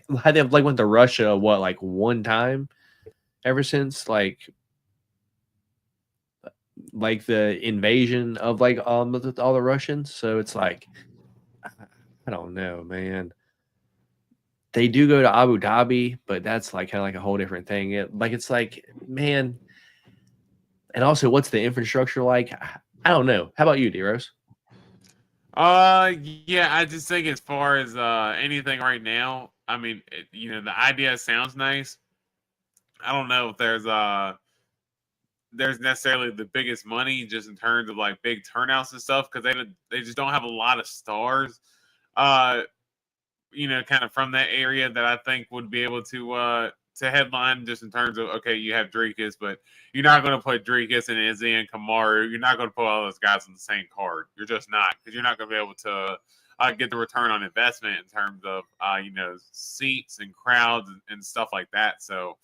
went to Russia one time ever since like the invasion of all the Russians. So it's like, I don't know, man. They do go to Abu Dhabi, but that's kind of a whole different thing. It's like, man. And also, what's the infrastructure like? I don't know. How about you, D-Rose?
Yeah, I just think as far as anything right now, I mean, the idea sounds nice. I don't know if there's necessarily the biggest money just in terms of big turnouts and stuff because they just don't have a lot of stars, kind of from that area that I think would be able to headline just in terms of, okay, you have Dricus, but you're not going to put Dricus and Izzy and Kamaru. You're not going to put all those guys on the same card. You're just not, because you're not going to be able to get the return on investment in terms of, seats and crowds and stuff like that. So,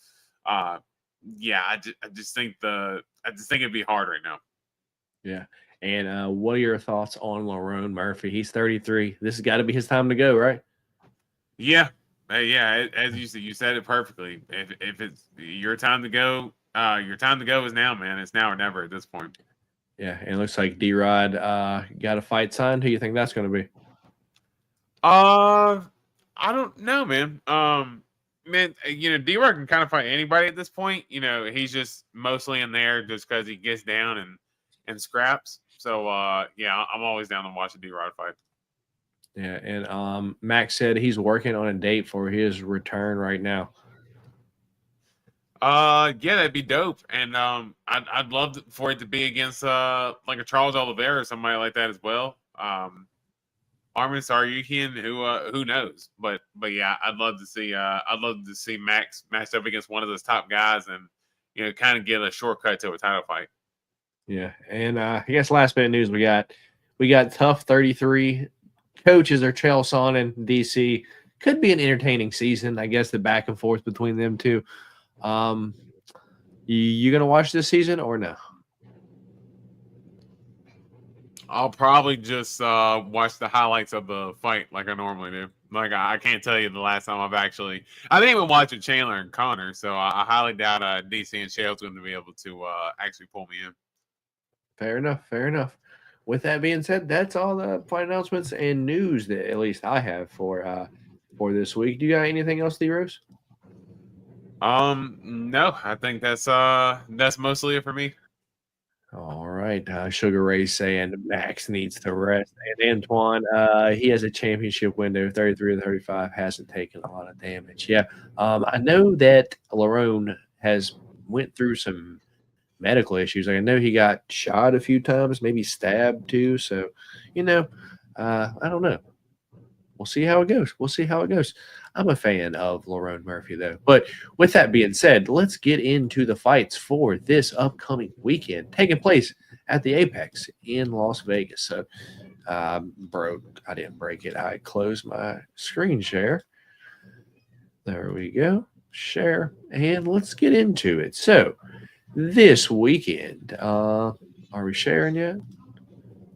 yeah, I just think it'd be hard right now.
Yeah. And what are your thoughts on Lerone Murphy? He's 33. This has got to be his time to go, right?
Yeah. Yeah. As you said it perfectly. If it's your time to go, your time to go is now, man. It's now or never at this point.
Yeah. And it looks like D-Rod got a fight signed. Who do you think that's going to be?
I don't know, man. Man, D-Rod can kind of fight anybody at this point. He's just mostly in there just because he gets down and scraps. So, yeah, I'm always down to watch a D-Rod fight.
Yeah, and Max said he's working on a date for his return right now.
Yeah, that'd be dope. And I'd love for it to be against a Charles Oliveira or somebody like that as well. Armin Saryukian, who knows? But yeah, I'd love to see Max matched up against one of those top guys and kind of get a shortcut to a title fight.
Yeah, and I guess last bit of news we got Tough 33 coaches are Chael Sonnen and DC. Could be an entertaining season. I guess the back and forth between them two. You gonna watch this season or no?
I'll probably just watch the highlights of the fight like I normally do. I can't tell you the last time I didn't even watch with Chandler and Connor, so I highly doubt DC and Chael's going to be able to actually pull me in.
Fair enough. With that being said, that's all the fight announcements and news that at least I have for this week. Do you got anything else, D-Rose?
No, I think that's mostly it for me.
All right. Sugar Ray saying Max needs to rest. And Antoine, he has a championship window, 33 to 35, hasn't taken a lot of damage. Yeah. I know that Lerone has went through some medical issues. I know he got shot a few times, maybe stabbed too. So, I don't know. We'll see how it goes. I'm a fan of Lerone Murphy, though. But with that being said, let's get into the fights for this upcoming weekend, taking place at the Apex in Las Vegas. So, I didn't break it. I closed my screen share. There we go. Share. And let's get into it. So, this weekend, are we sharing yet?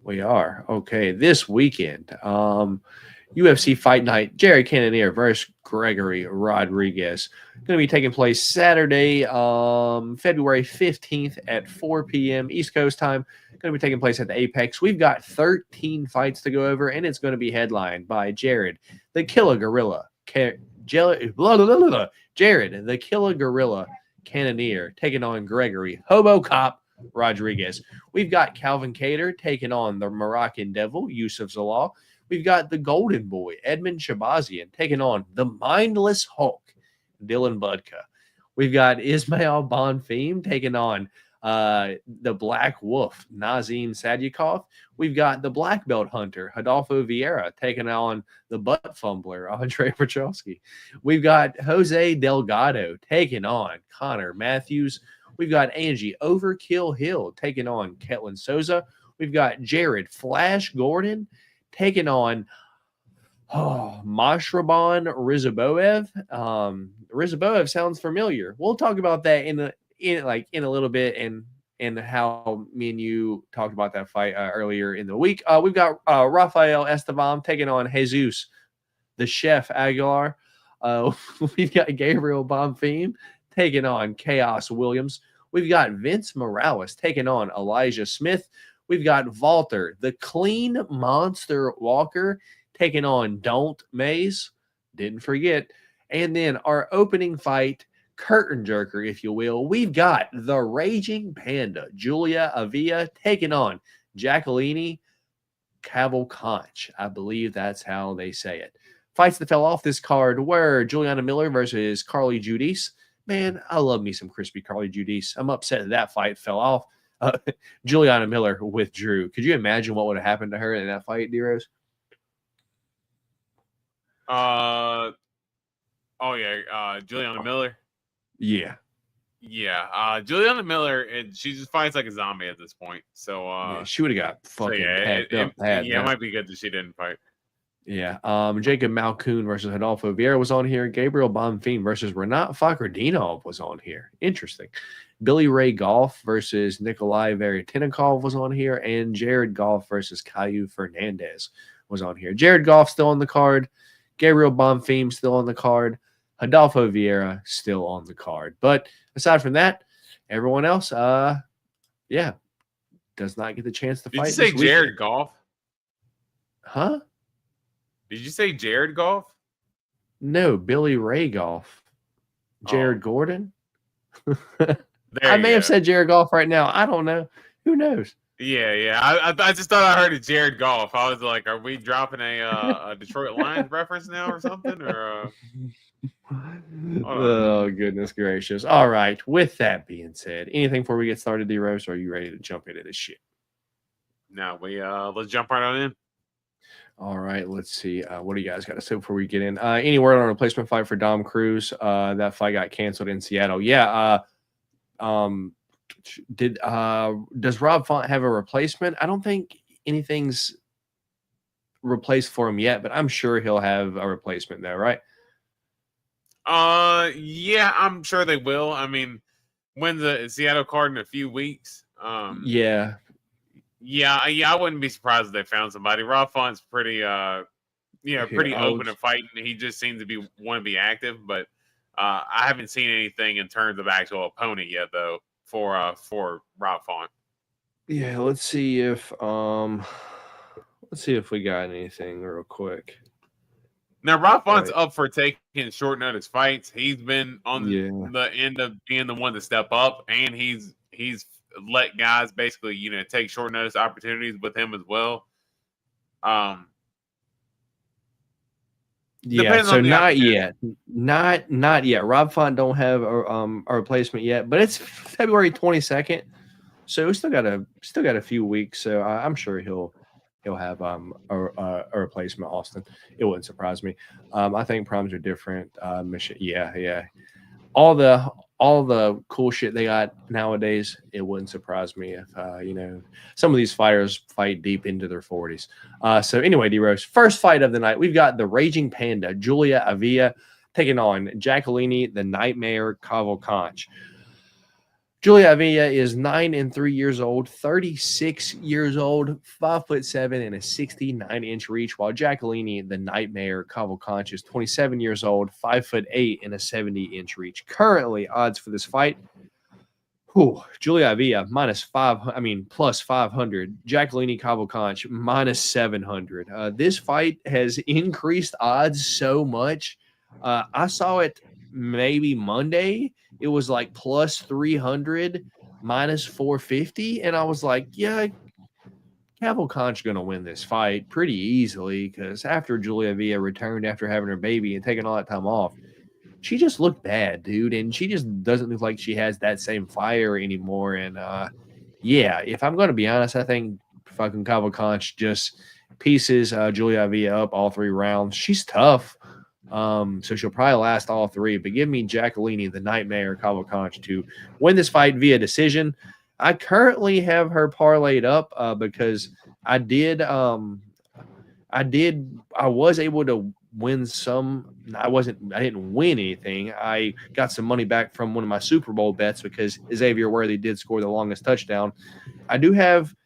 We are. Okay, this weekend, UFC Fight Night, Cannonier versus Gregory Rodrigues. Going to be taking place Saturday, February 15th at 4 p.m. East Coast time. Going to be taking place at the Apex. We've got 13 fights to go over, and it's going to be headlined by Jared, the Killer Gorilla. Jared, the Killer Gorilla Cannonier, taking on Gregory Hobo Cop Rodrigues. We've got Calvin Cater taking on the Moroccan Devil, Yusuf Zalal. We've got the Golden Boy, Edmund Shabazian, taking on the Mindless Hulk, Dylan Budka. We've got Ismail Bonfim taking on the Black Wolf, Nazim Sadyakov. We've got the Black Belt Hunter, Adolfo Vieira, taking on the Butt Fumbler, Andre Petrosky. We've got Jose Delgado taking on Connor Matthews. We've got Angie Overkill Hill taking on Ketlin Souza. We've got Jared Flash Gordon taking on Mashraban Rizaboev. Rizaboev sounds familiar. We'll talk about that in a little bit and how me and you talked about that fight earlier in the week. We've got Rafael Esteban taking on Jesus, the Chef Aguilar. We've got Gabriel Bonfim taking on Chaos Williams. We've got Vince Morales taking on Elijah Smith. We've got Walter, the Clean Monster Walker, taking on Don't Maze. Didn't forget. And then our opening fight, curtain jerker, if you will, we've got the Raging Panda, Julia Avila, taking on Jacqueline Cavalcanch. I believe that's how they say it. Fights that fell off this card were Juliana Miller versus Carly Judice. Man, I love me some crispy Carly Judice. I'm upset that fight fell off. Juliana Miller withdrew. Could you imagine what would have happened to her in that fight, D-Rose?
Juliana Miller.
Yeah.
Juliana Miller, and she just fights like a zombie at this point. So
she would have got fucking packed up.
It might be good that she didn't fight.
Yeah. Jacob Malkoon versus Adolfo Vieira was on here. Gabriel Bonfim versus Renat Fakhretdinov was on here. Interesting. Billy Ray Golf versus Nikolai Veretinikov was on here. And Jared Golf versus Caillou Fernandez was on here. Jared Golf still on the card. Gabriel Bonfim still on the card. Adolfo Vieira still on the card. But aside from that, everyone else, does not get the chance to fight.
Did you say Jared Golf?
Huh?
Did you say Jared Golf?
No, Billy Ray Golf. Jared Gordon? I may have said Jared Golf right now. I don't know. Who knows?
Yeah. I just thought I heard a Jared Golf. I was like, are we dropping a Detroit Lions reference now or something? Or
oh, goodness gracious. All right. With that being said, anything before we get started, D-Rose, or are you ready to jump into this shit?
No, let's jump right on in.
All right, let's see. What do you guys got to say before we get in? Any word on a replacement fight for Dom Cruz? That fight got canceled in Seattle. Yeah. Does Rob Font have a replacement? I don't think anything's replaced for him yet, but I'm sure he'll have a replacement there, right?
Yeah, I'm sure they will. I mean, when's the Seattle card in a few weeks?
Yeah,
I wouldn't be surprised if they found somebody. Rob Font's pretty open to fighting. He just seems to want to be active, but I haven't seen anything in terms of actual opponent yet, though, for Rob Font.
Yeah, let's see if we got anything real quick.
Now, Rob Font's up for taking short notice fights. He's been on the end of being the one to step up, and he's let guys basically, take short notice opportunities with him as well.
Yeah, so not yet. Not yet. Rob Font don't have a replacement yet, but it's February 22nd, so we still got a few weeks. So I'm sure he'll he'll have a replacement Austin. It wouldn't surprise me. I think primes are different. Yeah. All the cool shit they got nowadays, it wouldn't surprise me if some of these fighters fight deep into their 40s. So anyway, D-Rose, first fight of the night, we've got the Raging Panda, Julia Avila, taking on Jacqueline the Nightmare Cavalcanti. Julia Avila is 9 and 3 years old, 36 years old, 5'7" and a 69-inch reach, while Jacqueline the Nightmare Cavalcanti is 27 years old, 5'8" and a 70-inch reach. Currently, odds for this fight: Julia Avila plus 500. Jacqueline Cavalcanti minus 700. This fight has increased odds so much. I saw it maybe Monday. It was like plus 300, minus 450. And I was like, yeah, Cavalcanti's going to win this fight pretty easily, because after Julia Avila returned after having her baby and taking all that time off, she just looked bad, dude. And she just doesn't look like she has that same fire anymore. And if I'm going to be honest, I think fucking Cavalcanti just pieces Julia Avila up all 3 rounds. She's tough. So she'll probably last all 3, but give me Jacqueline the Nightmare Cavalcanti to win this fight via decision. I currently have her parlayed up because I was able to win some. I didn't win anything. I got some money back from one of my Super Bowl bets because Xavier Worthy did score the longest touchdown. I do have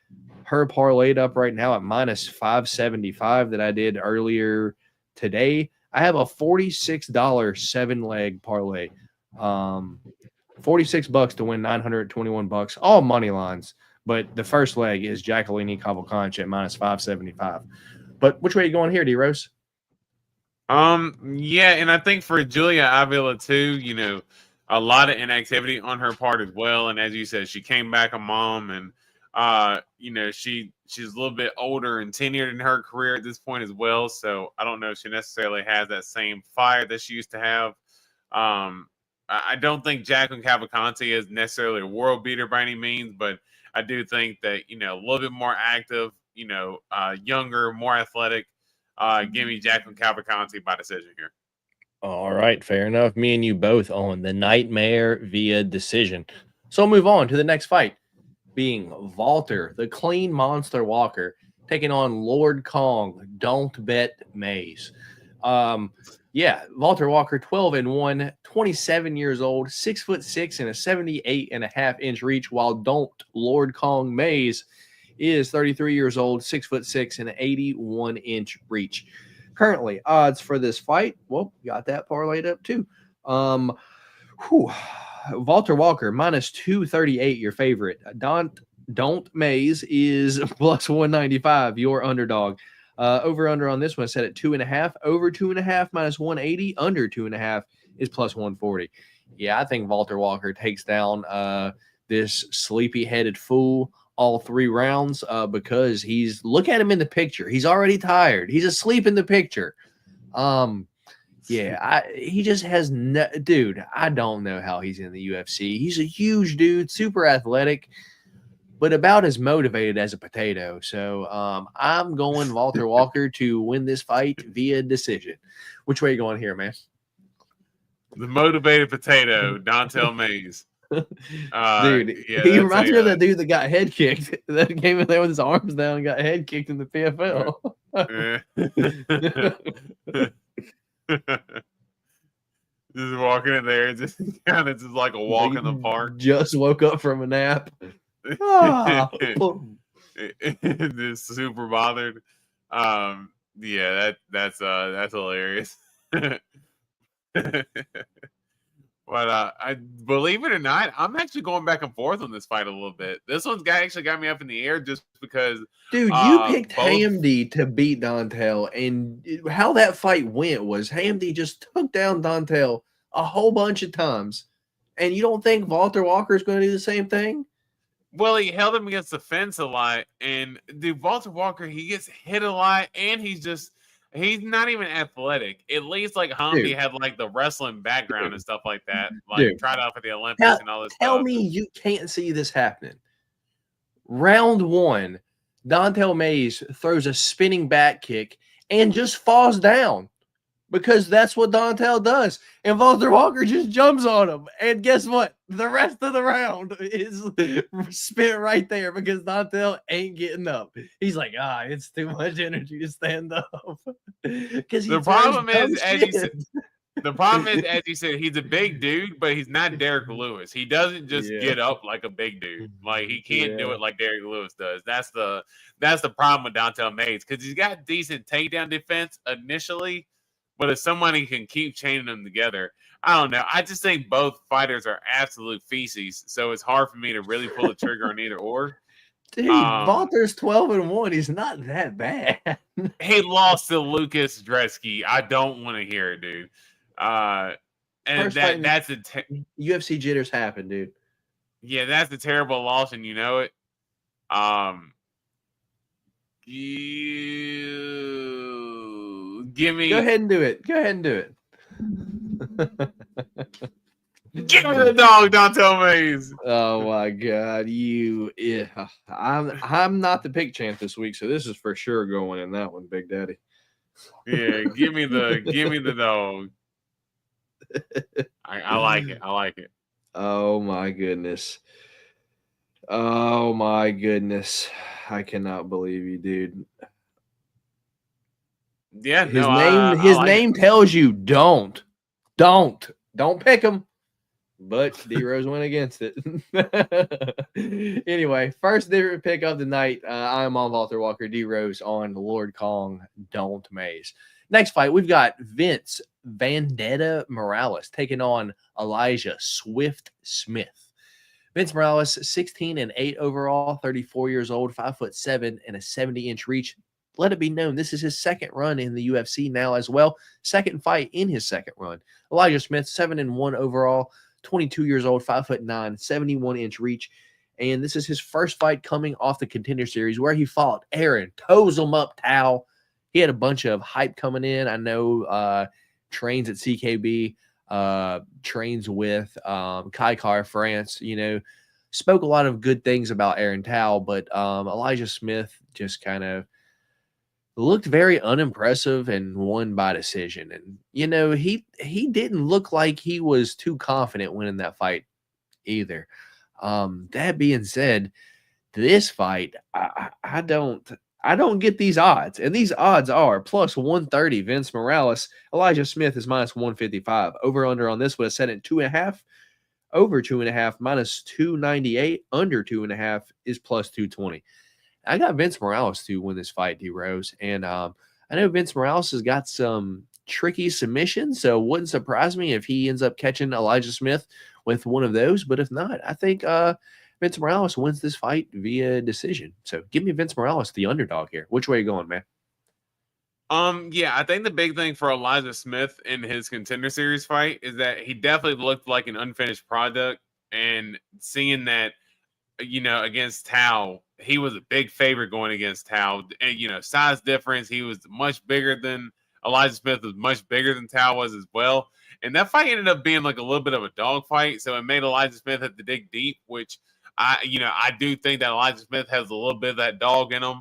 her parlayed up right now at minus 575 that I did earlier today. I have a $46 7-leg parlay. $46 to win $921, all money lines. But the first leg is Jacqueline Cavalcanti at minus 575. But which way are you going here, D-Rose?
Yeah, and I think for Julia Avila too, a lot of inactivity on her part as well. And as you said, she came back a mom, and she's a little bit older and tenured in her career at this point as well. So I don't know if she necessarily has that same fire that she used to have. I don't think Jacqueline Cavalcanti is necessarily a world beater by any means, but I do think that, a little bit more active, younger, more athletic. Give me Jacqueline Cavalcanti by decision here.
All right, fair enough. Me and you both on the Nightmare via decision. So we'll move on to the next fight, being Walter, the Clean Monster Walker, taking on Lord Kong, Don't Bet Mays. Walter Walker, 12-1, 27 years old, 6'6" and a 78.5-inch reach, while Lord Kong Mays is 33 years old, 6'6" and an 81-inch reach. Currently, odds for this fight, got that parlayed up too. Walter Walker, minus 238, your favorite. Don't Mays is plus 195, your underdog. Over-under on this one set at 2.5. Over 2.5, minus 180. Under 2.5 is plus 140. Yeah, I think Walter Walker takes down this sleepy-headed fool all 3 rounds because look at him in the picture. He's already tired. He's asleep in the picture. He just has dude, I don't know how he's in the UFC. He's a huge dude, super athletic, but about as motivated as a potato. So I'm going Walter Walker to win this fight via decision. Which way are you going here, man?
The motivated potato, Dontel Mays.
Dude, he reminds me of that dude that got head kicked. That came in there with his arms down and got head kicked in the PFL.
Just walking in there, just kind of just like a walk in the park.
Just woke up from a nap.
Just super bothered. That's hilarious. But I believe it or not, I'm actually going back and forth on this fight a little bit. This one's actually got me up in the air just because.
Dude, you picked Hamdi to beat Dontel, and how that fight went was Hamdi just took down Dontel a whole bunch of times. And you don't think Walter Walker is going to do the same thing?
Well, he held him against the fence a lot, and dude, Walter Walker, he gets hit a lot, and he's not even athletic. At least like Hamdi had like the wrestling background and stuff like that. Like tried out for the Olympics and all this stuff.
Tell me you can't see this happening. Round 1, Dontel Mays throws a spinning back kick and just falls down because that's what Dontel does. And Walter Walker just jumps on him. And guess what? The rest of the round is spent right there because Dontel ain't getting up. He's like, it's too much energy to stand up.
The problem is, as you said, he's a big dude, but he's not Derek Lewis. He doesn't just get up like a big dude. Like he can't do it like Derek Lewis does. That's the problem with Dontel Mays, because he's got decent takedown defense initially, but if somebody can keep chaining them together, I don't know. I just think both fighters are absolute feces, so it's hard for me to really pull the trigger on either or.
Dude, Walter's 12-1. He's not that bad.
He lost to Lucas Dretzky. I don't want to hear it, dude. And that's
UFC jitters happen, dude.
Yeah, that's a terrible loss, and you know it. Give me.
Go ahead and do it.
Give me the dog, Dontel Mays.
Oh my God, I'm not the pick champ this week, so this is for sure going in that one, Big Daddy.
Yeah, give me the dog. I like it.
Oh my goodness. I cannot believe you, dude.
Yeah,
his name tells you don't pick him. But D Rose went against it. Anyway, first different pick of the night. I am on Walter Walker, D Rose on Lord Kong, Don't Mays. Next fight, we've got Vince Vendetta Morales taking on Elijah Swift Smith. Vince Morales, 16-8 overall, 34 years old, 5'7" and a 70-inch reach. Let it be known, this is his second run in the UFC now as well. Second fight in his second run. Elijah Smith, 7-1 overall, 22 years old, 5'9", 71-inch reach. And this is his first fight coming off the Contender Series where he fought Aaron Toes 'em up Tao. He had a bunch of hype coming in. I know trains at CKB, trains with Kai Car France, spoke a lot of good things about Aaron Tao, but Elijah Smith just kind of looked very unimpressive and won by decision. And, he didn't look like he was too confident winning that fight either. That being said, this fight, I don't get these odds. And these odds are plus 130 Vince Morales. Elijah Smith is minus 155. Over under on this was set at 2.5. Over 2.5 minus 298. Under 2.5 is plus 220. I got Vince Morales to win this fight, D Rose. And I know Vince Morales has got some tricky submissions, so it wouldn't surprise me if he ends up catching Elijah Smith with one of those. But if not, I think Vince Morales wins this fight via decision. So give me Vince Morales, the underdog here. Which way are you going, man?
Yeah, I think the big thing for Elijah Smith in his Contender Series fight is that he definitely looked like an unfinished product. And seeing that, against Tao, he was a big favorite going against Tao. And, size difference, he was much bigger than Elijah Smith, was much bigger than Tao was as well. And that fight ended up being like a little bit of a dog fight. So it made Elijah Smith have to dig deep, which I do think that Elijah Smith has a little bit of that dog in him.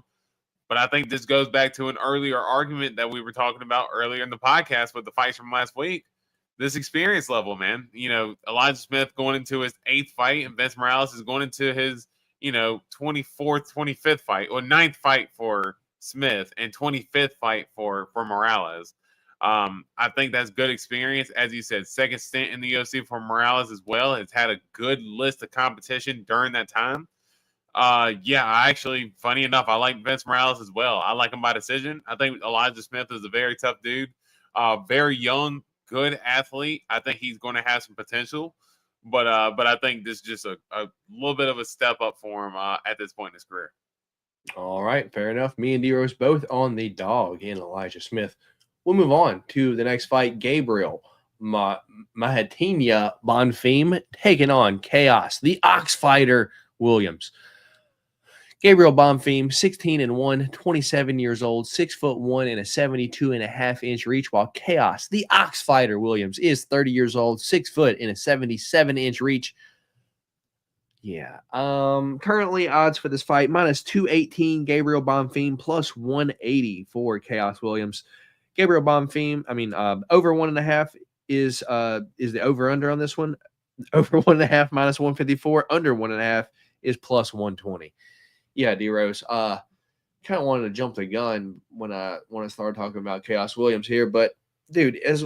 But I think this goes back to an earlier argument that we were talking about earlier in the podcast with the fights from last week. This experience level, man. Elijah Smith going into his 8th fight, and Vince Morales is going into his, 24th, 25th fight, or 9th fight for Smith and 25th fight for Morales. I think that's good experience. As you said, second stint in the UFC for Morales as well. It's had a good list of competition during that time. I actually, funny enough, I like Vince Morales as well. I like him by decision. I think Elijah Smith is a very tough dude, very young, good athlete. I think he's going to have some potential, but I think this is just a little bit of a step up for him at this point in his career.
All right, fair enough. Me and D-Rose both on the dog in Elijah Smith. We'll move on to the next fight. Gabriel Mahatinia Bonfim taking on Chaos, the Ox Fighter Williams. Gabriel Bonfim, 16-1, 27 years old, 6'1" and a 72.5-inch reach, while Chaos, the Ox Fighter Williams, is 30 years old, 6 foot and a 77-inch reach. Yeah. Currently odds for this fight minus 218 Gabriel Bonfim, plus 180 for Chaos Williams. Gabriel Bonfim, over 1.5 is the over under on this one. Over 1.5 minus 154, under 1.5 is plus 120. Yeah, D Rose. Kind of wanted to jump the gun when I started talking about Chaos Williams here, but dude, as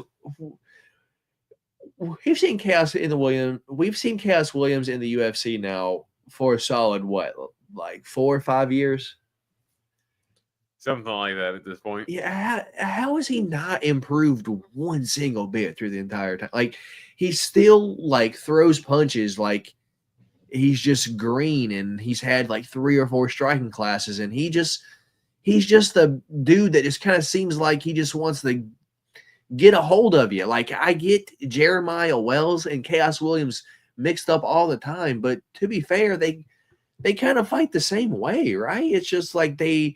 we've seen Chaos Williams in the UFC now for a solid like 4 or 5 years,
something like that at this point.
Yeah, how has he not improved one single bit through the entire time? Like, he still like throws punches like he's just green, and he's had like 3 or 4 striking classes, and he's just the dude that just kind of seems like he just wants to get a hold of you. Like, I get Jeremiah Wells and Chaos Williams mixed up all the time, but to be fair, they kind of fight the same way, right? It's just like they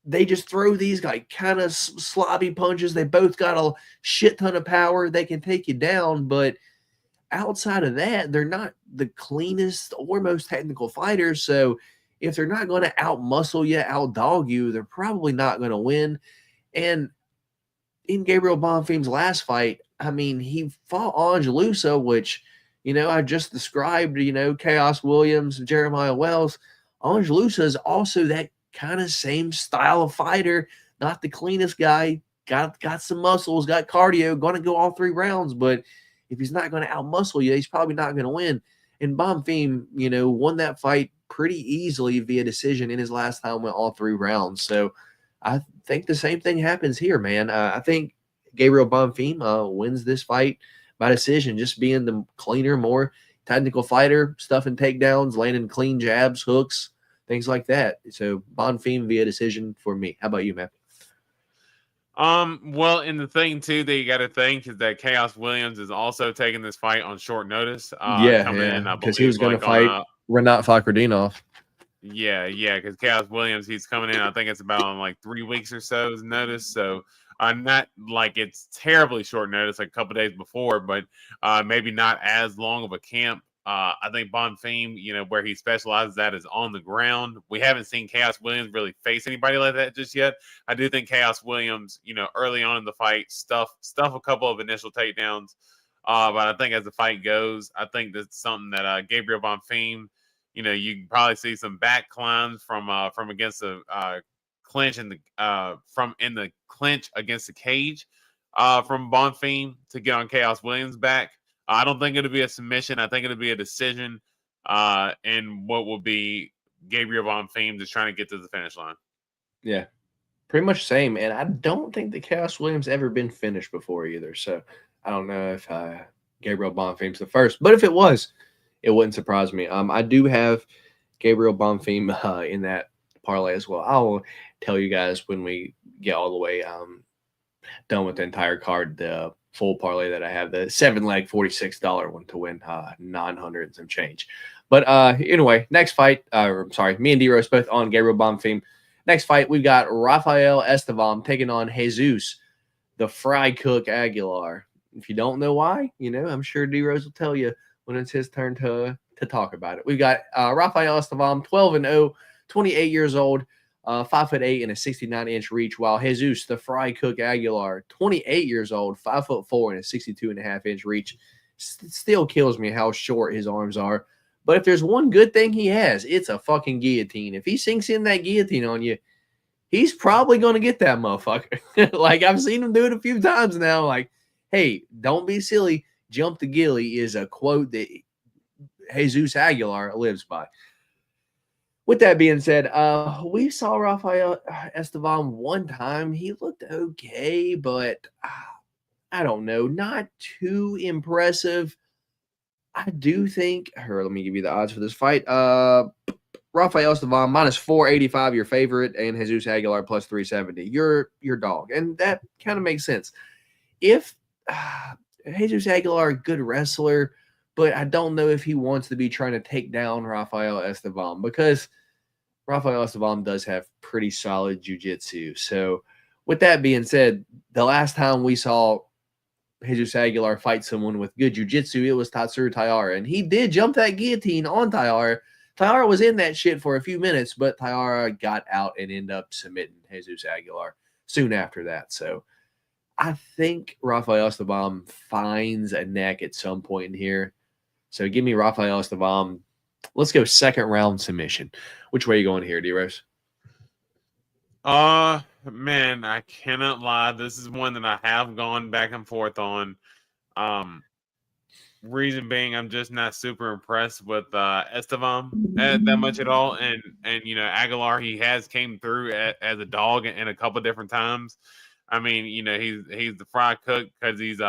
just throw these like kind of sloppy punches. They both got a shit ton of power. They can take you down, but outside of that, they're not the cleanest or most technical fighters. So if they're not going to outmuscle you, outdog you, they're probably not going to win. And in Gabriel Bonfim's last fight, he fought Angelusa, which, I just described, Chaos Williams, Jeremiah Wells. Angelusa is also that kind of same style of fighter, not the cleanest guy, got some muscles, got cardio, going to go all 3 rounds, but if he's not going to outmuscle you, he's probably not going to win. And Bonfim, won that fight pretty easily via decision in his last time, went all 3 rounds. So I think the same thing happens here, man. I think Gabriel Bonfim wins this fight by decision, just being the cleaner, more technical fighter, stuffing takedowns, landing clean jabs, hooks, things like that. So Bonfim via decision for me. How about you, man?
Well, and the thing too that you got to think is that Chaos Williams is also taking this fight on short notice.
Because he was going to fight Renat Fakhretdinov.
Yeah, because Chaos Williams, he's coming in. I think it's about like 3 weeks or so's notice. So not like it's terribly short notice, like a couple days before, but maybe not as long of a camp. I think Bonfim, where he specializes at is on the ground. We haven't seen Chaos Williams really face anybody like that just yet. I do think Chaos Williams, early on in the fight, stuff a couple of initial takedowns. But I think as the fight goes, I think that's something that Gabriel Bonfim, you can probably see some back climbs from against the clinch in the clinch against the cage from Bonfim to get on Chaos Williams' back. I don't think it'll be a submission. I think it'll be a decision, and what will be Gabriel Bonfim just trying to get to the finish line.
Yeah, pretty much same. And I don't think that Chaos Williams ever been finished before either. So I don't know if Gabriel Bonfim's the first, but if it was, it wouldn't surprise me. I do have Gabriel Bonfim in that parlay as well. I'll tell you guys when we get all the way done with the entire card, the full parlay that I have, the 7-leg $46 one to win 900 and some change. But anyway, next fight, me and D-Rose both on Gabriel Bonfim. Next fight, we've got Rafael Estevam taking on Jesus, the Fry Cook Aguilar. If you don't know why, I'm sure D-Rose will tell you when it's his turn to talk about it. We've got Rafael Estevam, 12-0, 28 years old, 5'8" and a 69-inch reach, while Jesus, the Fry Cook Aguilar, 28 years old, 5'4" and a 62.5-inch reach. Still kills me how short his arms are. But if there's one good thing he has, it's a fucking guillotine. If he sinks in that guillotine on you, he's probably going to get that motherfucker. Like, I've seen him do it a few times now. Like, hey, don't be silly. Jump the gilly is a quote that Jesus Aguilar lives by. With that being said, we saw Rafael Estevam one time. He looked okay, but I don't know, not too impressive. I do think, let me give you the odds for this fight. Rafael Estevam minus 485, your favorite, and Jesus Aguilar plus 370. Your dog, and that kind of makes sense. If Jesus Aguilar, a good wrestler, but I don't know if he wants to be trying to take down Rafael Estevam, because Rafael Estevam does have pretty solid jiu-jitsu. So with that being said, the last time we saw Jesus Aguilar fight someone with good jiu-jitsu, it was Tatsuro Taira. And he did jump that guillotine on Taira. Taira was in that shit for a few minutes, but Taira got out and ended up submitting Jesus Aguilar soon after that. So I think Rafael Estevam finds a neck at some point in here. So give me Rafael Estevam. Let's go second round submission. Which way are you going here, D-Rose?
Man, I cannot lie. This is one that I have gone back and forth on. Reason being, I'm just not super impressed with Estevam that much at all. And you know, Aguilar, he has came through as a dog in a couple different times. I mean, you know, he's the fry cook because he's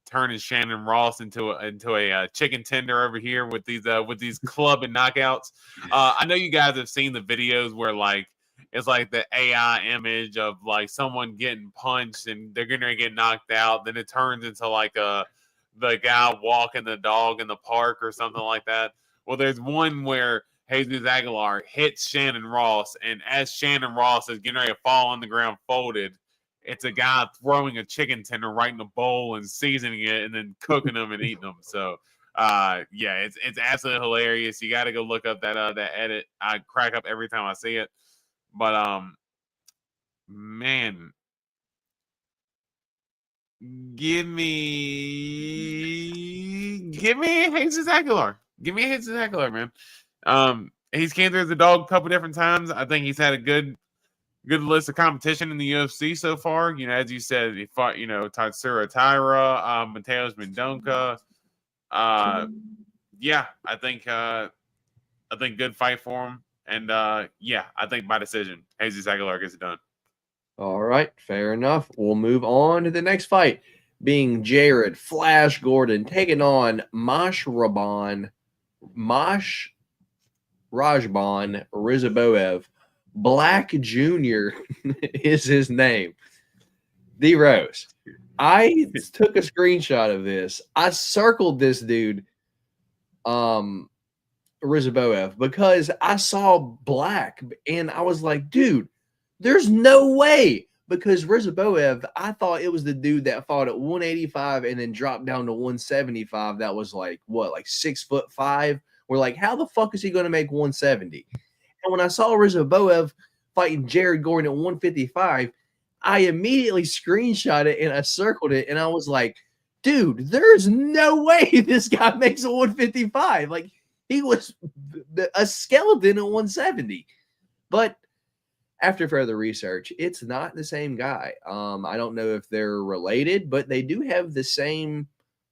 turning Shannon Ross into a chicken tender over here with these club and knockouts. I know you guys have seen the videos where like it's like the AI image of like someone getting punched and they're gonna get knocked out. Then it turns into like the guy walking the dog in the park or something like that. Well, there's one where Jesus Aguilar hits Shannon Ross, and as Shannon Ross is getting ready to fall on the ground folded, it's a guy throwing a chicken tender right in the bowl and seasoning it and then cooking them and eating them. So yeah, it's absolutely hilarious. You got to go look up that edit. I crack up every time I see it. But man, give me Jesus Aguilar. Give me Jesus Aguilar, man. He's came through as a dog a couple different times. I think he's had a good list of competition in the UFC so far. You know, as you said, he fought, you know, Tatsuro Taira, Mateus Mendonca. Yeah, I think good fight for him. And yeah, I think by decision, Jesus Aguilar gets it done.
All right, fair enough. We'll move on to the next fight, being Jared Flash Gordon taking on Rajban Rizaboev. Black Jr. is his name. D Rose. I took a screenshot of this. I circled this dude, Rizaboev, because I saw black and I was like, dude, there's no way. Because Rizaboev, I thought it was the dude that fought at 185 and then dropped down to 175. That was like 6'5". We're like, how the fuck is he going to make 170? And when I saw Rizaboev fighting Jared Gordon at 155, I immediately screenshot it and I circled it and I was like, dude, there's no way this guy makes a 155. Like, he was a skeleton at 170. But after further research, it's not the same guy. I don't know if they're related, but they do have the same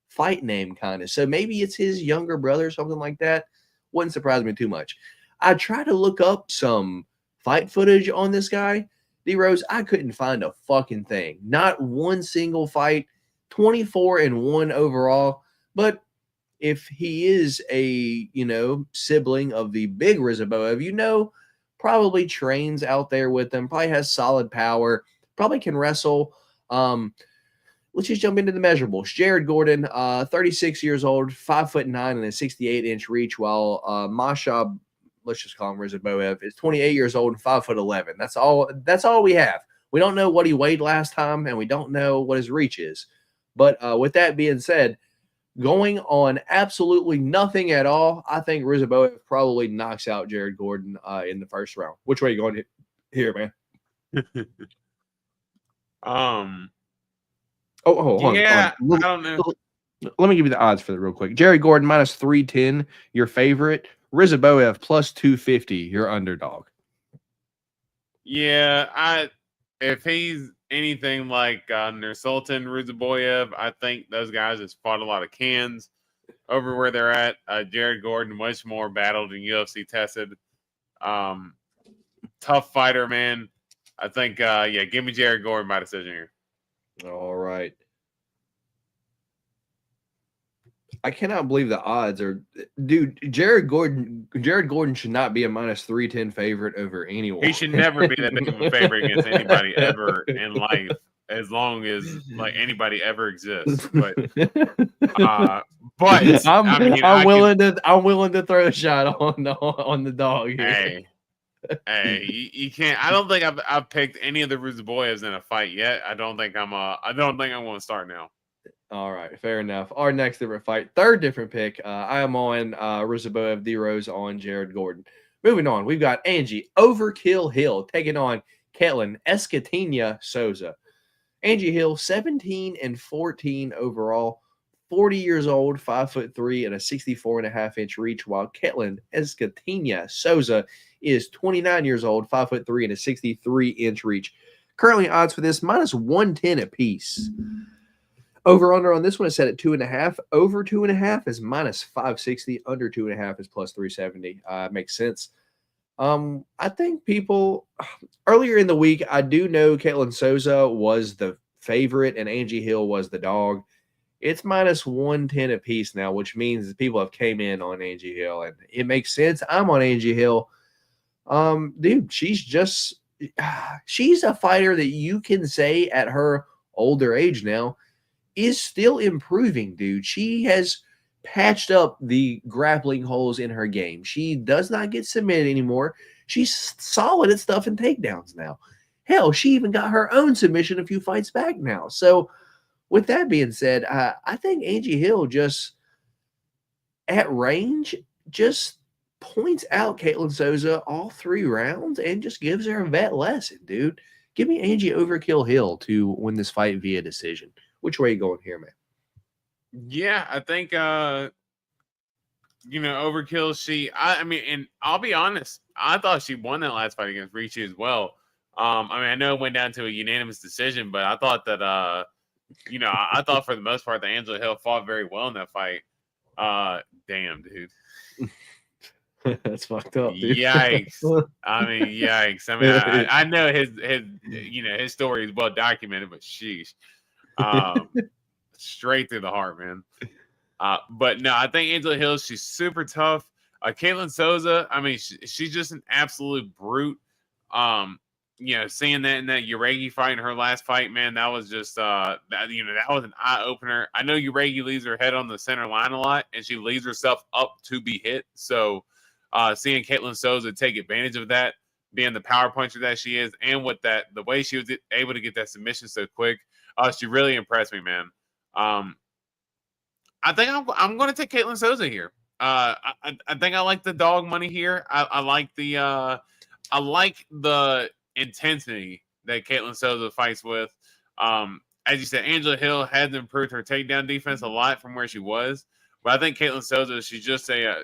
fight name kind of. So maybe it's his younger brother or something like that. Wouldn't surprise me too much. I tried to look up some fight footage on this guy. D-Rose, I couldn't find a fucking thing. Not one single fight. 24-1 overall. But if he is a, sibling of the big Rizaboev, probably trains out there with them, probably has solid power, probably can wrestle. Let's just jump into the measurables. Jared Gordon, 36 years old, 5'9" and a 68-inch reach, while Masha, let's just call him Rizaboev, is 28 years old and 5'11". That's all we have. We don't know what he weighed last time, and we don't know what his reach is. But with that being said, going on absolutely nothing at all, I think Rizaboev probably knocks out Jared Gordon in the first round. Which way are you going here, man? Hold on.
I don't know.
Let me give you the odds for that real quick. Jared Gordon minus 310, your favorite. Rizaboev plus 250, your underdog.
Yeah, if he's anything like Nursultan Rizaboev, I think those guys have fought a lot of cans over where they're at. Jared Gordon, much more battled and UFC tested. Tough fighter, man. I think, give me Jared Gordon by decision here.
All right. I cannot believe the odds are, dude. Jared Gordon should not be a minus 310 favorite over anyone.
He should never be that big of a favorite against anybody ever in life, as long as like anybody ever exists. But I'm
willing to throw a shot on the dog here.
Hey, you can't. I don't think I've picked any of the Rizaboevs in a fight yet. I don't think I'm going to start now.
All right, fair enough. Our next different fight, third different pick. I am on Rizaboev, D Rose on Jared Gordon. Moving on, we've got Angie Overkill Hill taking on Caitlin Escatina Souza. Angie Hill, 17-14 overall, 40 years old, 5'3", and a 64.5-inch reach, while Caitlin Escatina Souza is 29 years old, 5'3", and a 63-inch reach. Currently, odds for this -110 apiece. Over under on this one is set at 2.5. Over 2.5 is -560. Under 2.5 is +370. Makes sense. I think people earlier in the week, I do know Caitlin Souza was the favorite and Angie Hill was the dog. It's -110 apiece now, which means people have came in on Angie Hill, and it makes sense. I'm on Angie Hill. Dude, she's a fighter that you can say at her older age now is still improving, dude. She has patched up the grappling holes in her game. She does not get submitted anymore. She's solid at stuff and takedowns now. Hell, she even got her own submission a few fights back now. So with that being said, I think Angie Hill just at range just points out Caitlin Souza all 3 rounds and just gives her a vet lesson, dude. Give me Angie Overkill Hill to win this fight via decision. Which way are you going here, man?
Yeah, I think Overkill. I mean, and I'll be honest, I thought she won that last fight against Ricci as well. I know it went down to a unanimous decision, but I thought that I thought for the most part that Angela Hill fought very well in that fight. Damn, dude.
That's fucked up, dude.
Yikes. I mean, yikes. I mean, I know his story is well documented, but sheesh. Straight through the heart, man. But no, I think Angela Hill, she's super tough. Caitlin Souza, I mean, she's just an absolute brute. Seeing that in that Uregi fight in her last fight, man, that was just that was an eye opener. I know Uregi leaves her head on the center line a lot, and she leaves herself up to be hit. So seeing Caitlin Souza take advantage of that, being the power puncher that she is, and with that, the way she was able to get that submission so quick, she really impressed me, man. I think I'm going to take Caitlin Souza here. I think I like the dog money here. I like the intensity that Caitlin Souza fights with. As you said, Angela Hill has improved her takedown defense a lot from where she was. But I think Caitlin Souza, she's just a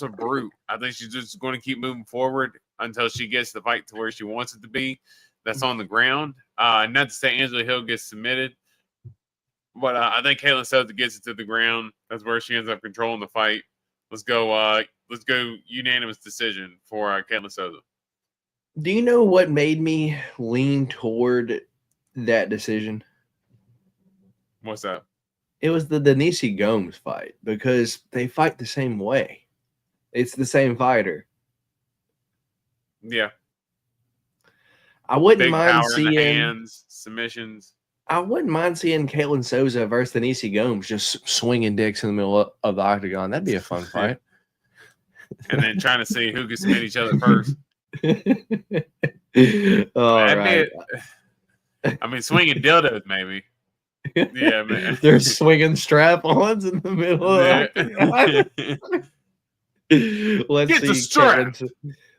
brute. I think she's just going to keep moving forward until she gets the fight to where she wants it to be. That's on the ground. Not to say Angela Hill gets submitted, but I think Caitlin Souza gets it to the ground. That's where she ends up controlling the fight. Let's go unanimous decision for Caitlin Souza.
Do you know what made me lean toward that decision?
What's that?
It was the Denise Gomes fight because they fight the same way. It's the same fighter.
Yeah.
I wouldn't
Big
mind
power
seeing
in the hands, submissions.
I wouldn't mind seeing Caitlin Souza versus Denise Gomes just swinging dicks in the middle of the octagon. That'd be a fun fight.
And then trying to see who can submit each other first.
All right.
I mean, swinging dildos, maybe. Yeah, man.
They're swinging strap-ons in the middle of the octagon.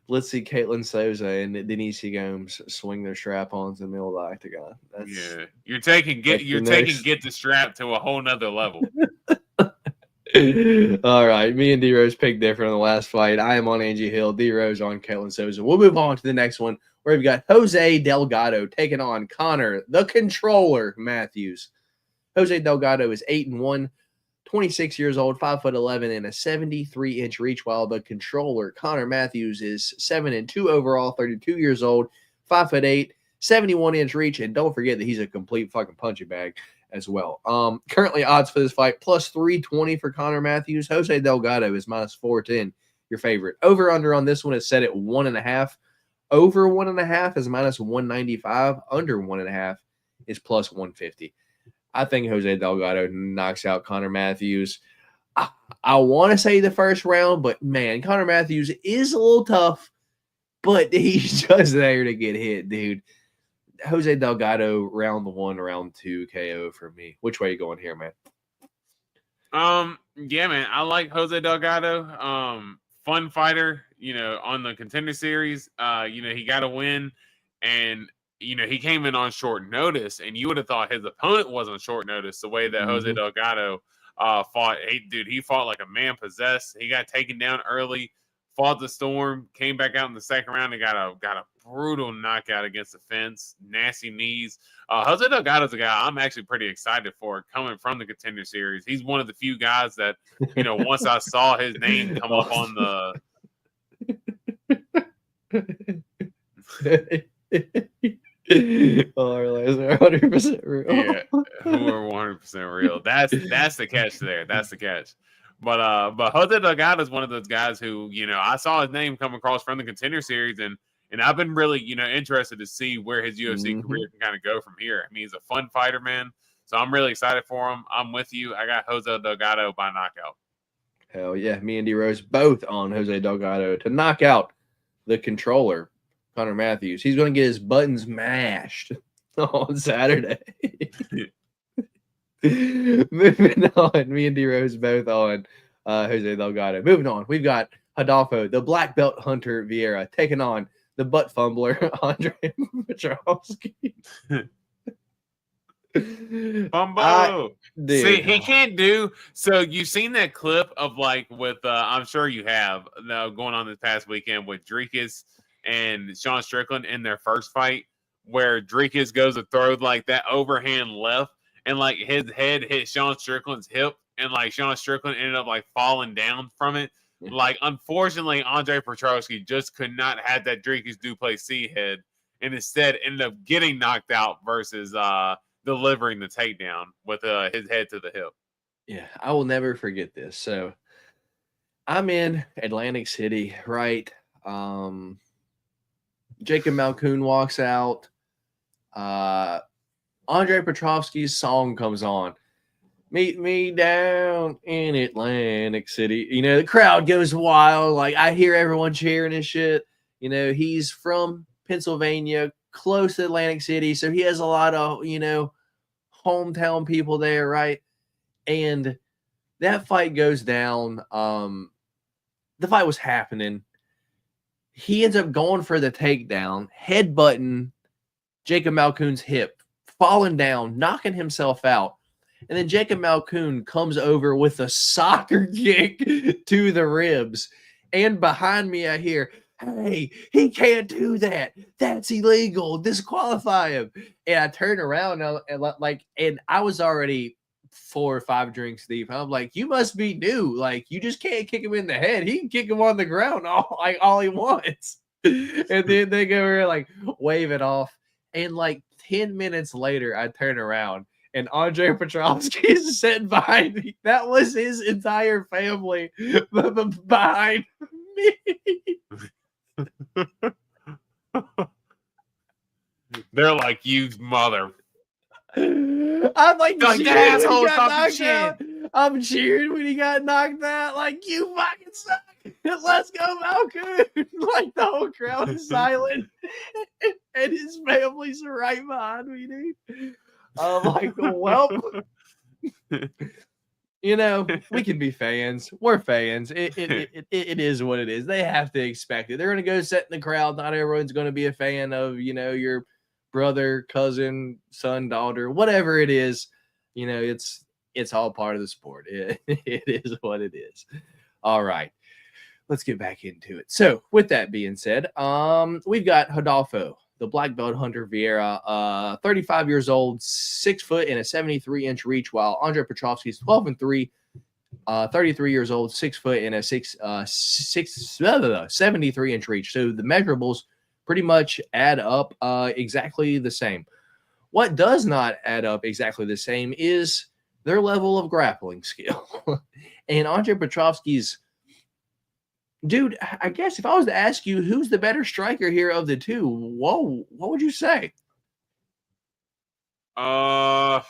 Let's see Caitlin Souza and Denise Gomes swing their strap-ons in the middle of the octagon.
You're taking get the strap to a whole nother level.
All right, me and D Rose picked different on the last fight. I am on Angie Hill, D Rose on Caitlin Souza. We'll move on to the next one where we've got Jose Delgado taking on Connor the Controller Matthews. Jose Delgado is 8-1. 26 years old, 5'11", and a 73-inch reach, while the Controller, Connor Matthews, is 7-2 overall, 32 years old, 5'8", 71-inch reach, and don't forget that he's a complete fucking punching bag as well. Currently, odds for this fight, +320 for Connor Matthews. Jose Delgado is -410, your favorite. Over-under on this one is set at 1.5. Over 1.5 is -195. Under 1.5 is +150. I think Jose Delgado knocks out Connor Matthews. I want to say the first round, but man, Connor Matthews is a little tough, but he's just there to get hit, dude. Jose Delgado, round 1, round 2 KO for me. Which way are you going here, man?
Yeah, man, I like Jose Delgado. Fun fighter, on the Contender Series. He got a win, and he came in on short notice, and you would have thought his opponent was on short notice. The way that Jose Delgado fought, he fought like a man possessed. He got taken down early, fought the storm, came back out in the second round, and got a brutal knockout against the fence. Nasty knees. Jose Delgado's a guy I'm actually pretty excited for coming from the Contender Series. He's one of the few guys that, once I saw his name come up on the
Parlays are 100% real.
Yeah, who are 100% real. That's the catch there. That's the catch. But Jose Delgado is one of those guys who, I saw his name come across from the Contender Series, and I've been really, interested to see where his UFC career can kind of go from here. I mean, he's a fun fighter, man. So I'm really excited for him. I'm with you. I got Jose Delgado by knockout.
Hell yeah. Me and D-Rose both on Jose Delgado to knock out the controller, Connor Matthews. He's going to get his buttons mashed on Saturday. Moving on. Me and D-Rose both on Jose Delgado. Moving on. We've got Rodolfo, the black belt hunter Vieira, taking on the butt fumbler, Andre Petrowski.
Bumbo. See, he can't do. So you've seen that clip of with I'm sure you have going on this past weekend with Dricus and Sean Strickland in their first fight, where Dricus goes to throw that overhand left, and his head hit Sean Strickland's hip, and Sean Strickland ended up falling down from it. Unfortunately, Andre Petrowski just could not have that Dricus Duplessis head, and instead ended up getting knocked out versus delivering the takedown with his head to the hip.
Yeah, I will never forget this. So I'm in Atlantic City, right? Jacob Malkoun walks out. Andre Petrowski's song comes on. Meet me down in Atlantic City. The crowd goes wild. I hear everyone cheering and shit. He's from Pennsylvania, close to Atlantic City. So he has a lot of, hometown people there, right? And that fight goes down. The fight was happening. He ends up going for the takedown, headbutting Jacob Malkoun's hip, falling down, knocking himself out. And then Jacob Malkoun comes over with a soccer kick to the ribs. And behind me, I hear, hey, he can't do that. That's illegal. Disqualify him. And I turn around and I was already 4 or 5 drinks deep. I'm like, you must be new. You just can't kick him in the head. He can kick him on the ground all he wants. And then they go over wave it off. And 10 minutes later, I turn around. And Andre Petrowski is sitting behind me. That was his entire family behind me.
They're like, you mother.
I'm
the asshole talking shit.
I'm cheering when he got knocked out. You fucking suck. Let's go, Malkoun. The whole crowd is silent. And his family's right behind me, dude. I'm like, well, we can be fans. We're fans. It is what it is. They have to expect it. They're going to go sit in the crowd. Not everyone's going to be a fan of, your brother, cousin, son, daughter, whatever it is. It's all part of the sport. It is what it is. All right. Let's get back into it. So with that being said, we've got Rodolfo, the black belt hunter Vieira, 35 years old, 6 foot and a 73-inch reach, while Andre Petrowski's 12-3, 33 years old, 6 foot and a 73-inch reach. So the measurables pretty much add up exactly the same. What does not add up exactly the same is their level of grappling skill. And Andre Petrowski's, dude, I guess if I was to ask you who's the better striker here of the two, what would you say?
I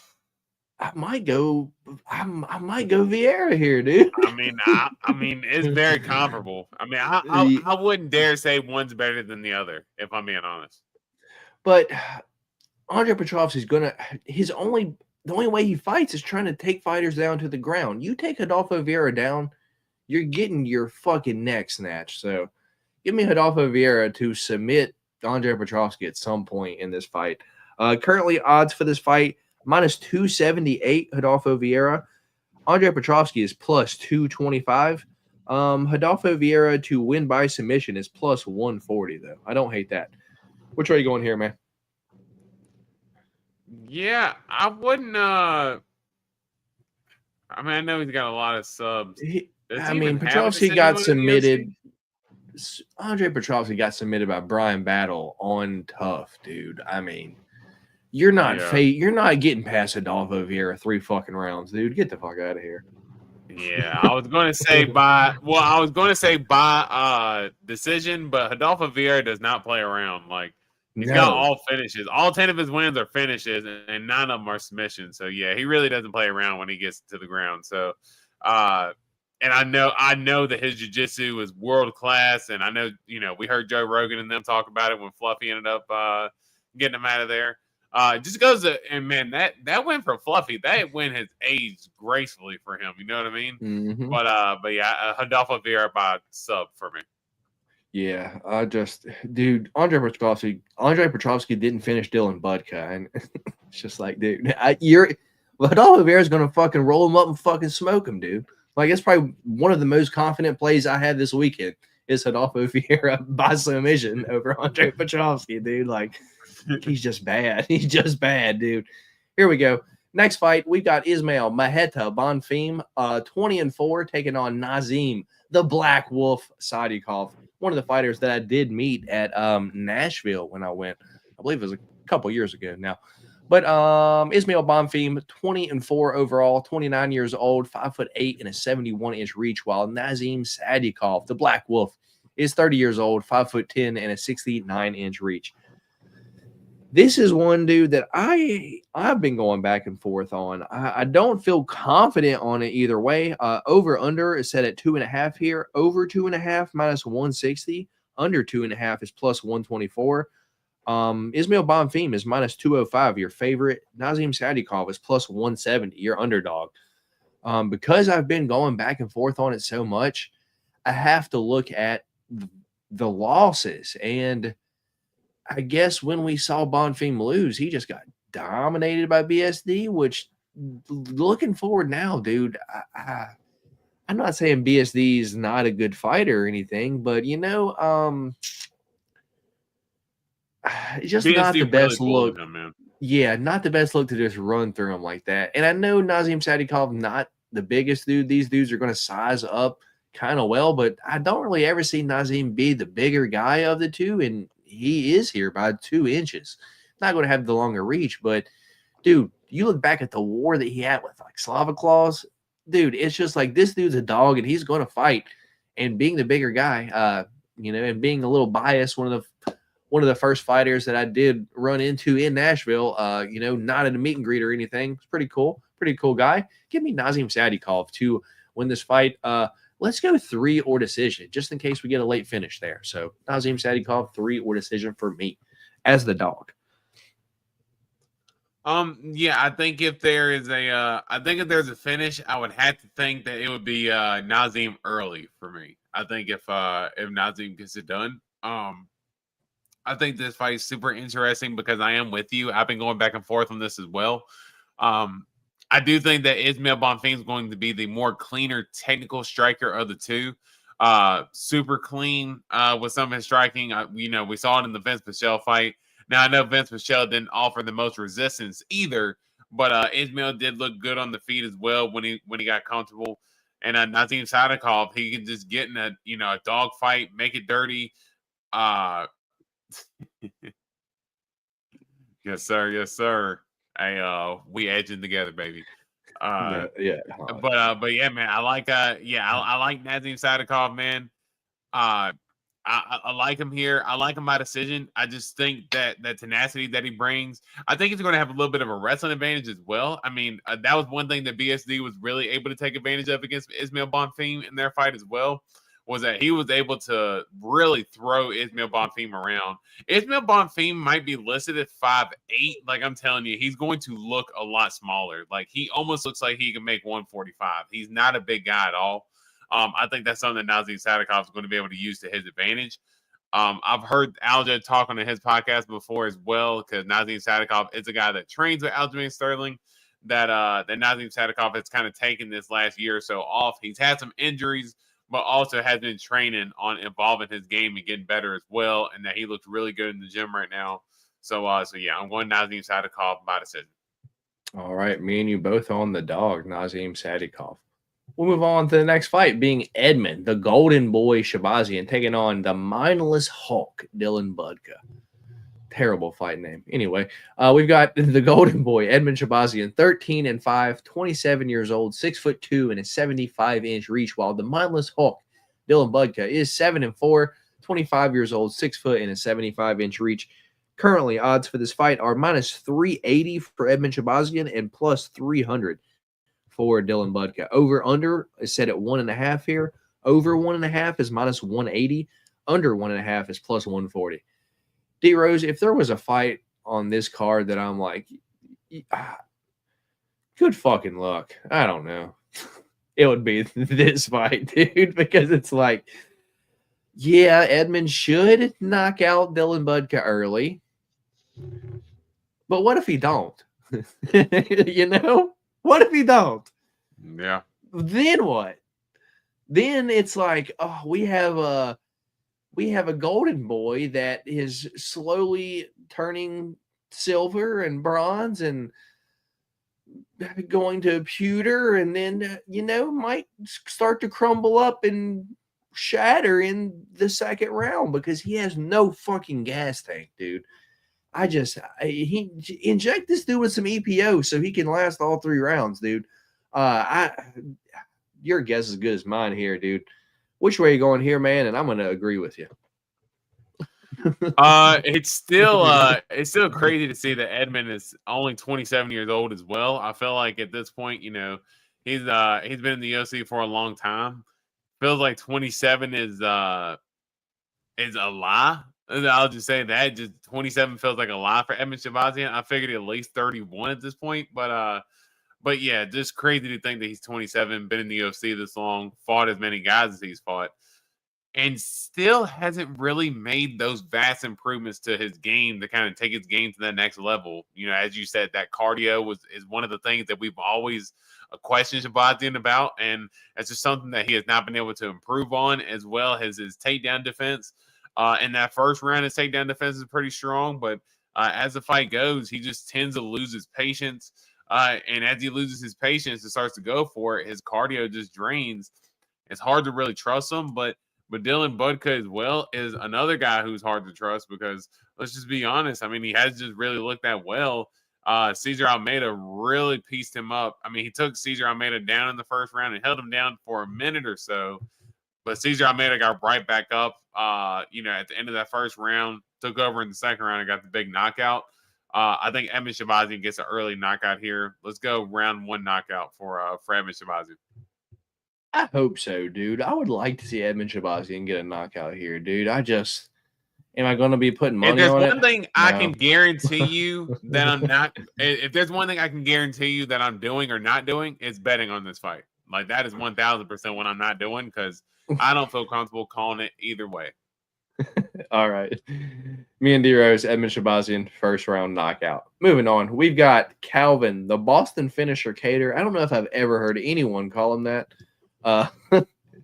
might go Vieira here, dude.
I mean, it's very comparable. I wouldn't dare say one's better than the other, if I'm being honest.
But Andre Petrosky's the only way he fights is trying to take fighters down to the ground. You take Adolfo Vieira down, you're getting your fucking neck snatched. So give me Adolfo Vieira to submit Andre Petrosky at some point in this fight. Currently, odds for this fight, minus 278, Adolfo Vieira. Andre Petrosky is plus 225. Adolfo Vieira to win by submission is plus 140, though. I don't hate that. Which way are you going here, man?
Yeah, I wouldn't. I mean, I know he's got a lot of subs.
Petrosky got submitted. Andre Petrosky got submitted by Brian Battle on tough, dude. I mean, you're not getting past Adolfo Vieira 3 fucking rounds, dude. Get the fuck out of here.
Yeah, I was going to say by decision, but Adolfo Vieira does not play around. Like, he's got all finishes. All 10 of his wins are finishes, and 9 of them are submissions. So yeah, he really doesn't play around when he gets to the ground. So, and I know that his jiu-jitsu is world class, and I know, we heard Joe Rogan and them talk about it when Fluffy ended up getting him out of there. Just goes to, and man, that win for Fluffy, that win has aged gracefully for him. You know what I mean?
Mm-hmm.
But yeah, Adolfo Vieira by sub for me.
Yeah, Andre Petrosky didn't finish Dylan Budka, and it's just like, dude, Adolfo Vieira's gonna fucking roll him up and fucking smoke him, dude. Like, that's probably one of the most confident plays I had this weekend is Adolfo Vieira by submission over Andre Petrosky, dude. Like, he's just bad. He's just bad, dude. Here we go. Next fight, we got Ismail Maheta Bonfim, 20-4, taking on Nazim, the Black Wolf Sadikov, one of the fighters that I did meet at Nashville when I went. I believe it was a couple years ago now. But Ismail Bonfim, 20-4 overall, 29 years old, 5'8" and a 71-inch reach, while Nazim Sadikov, the Black Wolf, is 30 years old, 5'10" and a 69-inch reach. This is one, dude, that I've been going back and forth on. I don't feel confident on it either way. Over under is set at 2.5 here. Over 2.5 minus 160. Under 2.5 is plus 124. Ismail Bonfim is minus 205, your favorite. Nazim Sadikov is plus 170, your underdog. Because I've been going back and forth on it so much, I have to look at the losses. And I guess when we saw Bonfim lose, he just got dominated by BSD, which, looking forward now, dude, I'm not saying BSD is not a good fighter or anything, but, it's just BSD not the best look.
Man.
Yeah, not the best look to just run through him like that. And I know Nazim Sadikov, not the biggest dude. These dudes are going to size up kind of well, but I don't really ever see Nazim be the bigger guy of the two, and he is here by 2 inches. Not going to have the longer reach, but, dude, you look back at the war that he had with, like, Slava Claus, dude, it's just like this dude's a dog, and he's going to fight. And being the bigger guy, and being a little biased, one of the first fighters that I did run into in Nashville, not in a meet and greet or anything. It's pretty cool guy. Give me Nazim Sadikov to win this fight. Let's go 3 or decision, just in case we get a late finish there. So Nazim Sadikov, 3 or decision for me as the dog.
Yeah, I think if there's a finish, I would have to think that it would be Nazim early for me. I think if Nazim gets it done, I think this fight is super interesting because I am with you. I've been going back and forth on this as well. I do think that Ismail Bonfim is going to be the more cleaner technical striker of the two. Super clean with some of his striking. We saw it in the Vince Pichel fight. Now, I know Vince Pichel didn't offer the most resistance either, but Ismail did look good on the feet as well when he got comfortable. And Nazim Sadikov, he can just get in a dog fight, make it dirty. Yes, sir. Hey, we edging together, baby.
But
yeah, man, I like Nazim Sadikov, man. I like him here. I like him by decision. I just think that tenacity that he brings, I think he's going to have a little bit of a wrestling advantage as well. I mean, that was one thing that BSD was really able to take advantage of against Ismail Bonfim in their fight as well, was that he was able to really throw Ismail Bonfim around. Ismail Bonfim might be listed at 5'8". Like I'm telling you, he's going to look a lot smaller. Like he almost looks like he can make 145. He's not a big guy at all. I think that's something that Nazim Sadikov is going to be able to use to his advantage. I've heard Aljo talk on his podcast before as well, because Nazim Sadikov is a guy that trains with Aljamain Sterling. That Nazim Sadikov has kind of taken this last year or so off. He's had some injuries, but also has been training on evolving his game and getting better as well, and that he looks really good in the gym right now. So yeah, I'm going Nazim Sadikov by decision.
All right, me and you both on the dog, Nazim Sadikov. We'll move on to the next fight, being Edmund, the Golden Boy Shabazian, taking on the mindless Hulk, Dylan Budka. Terrible fight name. Anyway, we've got the Golden Boy, Edmund Shabazian, 13-5, 27 years old, 6'2", and a 75-inch reach, while the mindless Hulk, Dylan Budka, is 7-4, 25 years old, 6 foot, and a 75-inch reach. Currently, odds for this fight are minus 380 for Edmund Shabazian and plus 300 for Dylan Budka. Over under is set at 1.5 here. Over 1.5 is minus 180. Under 1.5 is plus 140. D Rose, if there was a fight on this card that I'm like, good fucking luck, I don't know, it would be this fight, dude, because it's like, yeah, Edmund should knock out Dylan Budka early, but what if he don't? You know, what if he don't?
Yeah.
Then what? Then it's like, oh, we have a Golden Boy that is slowly turning silver and bronze and going to pewter, and then, might start to crumble up and shatter in the second round because he has no fucking gas tank, dude. He inject this dude with some EPO so he can last all 3 rounds, dude. Your guess is as good as mine here, dude. Which way are you going here, man? And I'm going to agree with you.
It's still crazy to see that Edmund is only 27 years old as well. I feel like at this point, he's been in the UFC for a long time. Feels like 27 is a lie. I'll just say that. Just 27 feels like a lie for Edmund Shabazian. I figured at least 31 at this point, but yeah, just crazy to think that he's 27, been in the UFC this long, fought as many guys as he's fought, and still hasn't really made those vast improvements to his game to kind of take his game to that next level. As you said, that cardio is one of the things that we've always questioned Shabazian about, and it's just something that he has not been able to improve on, as well as his takedown defense. In that first round, his takedown defense is pretty strong, but as the fight goes, he just tends to lose his patience. And as he loses his patience and starts to go for it, his cardio just drains. It's hard to really trust him, but Dylan Budka as well is another guy who's hard to trust because, let's just be honest, I mean, he has just really looked that well. Cesar Almeida really pieced him up. I mean, he took Cesar Almeida down in the first round and held him down for a minute or so, but Cesar Almeida got right back up, at the end of that first round, took over in the second round and got the big knockout. I think Edmund Shabazian gets an early knockout here. Let's go round 1 knockout for Edmund Shabazian.
I hope so, dude. I would like to see Edmund Shabazian get a knockout here, dude. Am I going to be putting money on it?
If there's one thing I can guarantee you that I'm not, if there's one thing I can guarantee you that I'm doing or not doing, it's betting on this fight. Like, that is 1,000% what I'm not doing because I don't feel comfortable calling it either way.
All right. Me and D-Rose, Edmund Shabazian, first round knockout. Moving on. We've got Calvin, the Boston finisher Cater. I don't know if I've ever heard anyone call him that.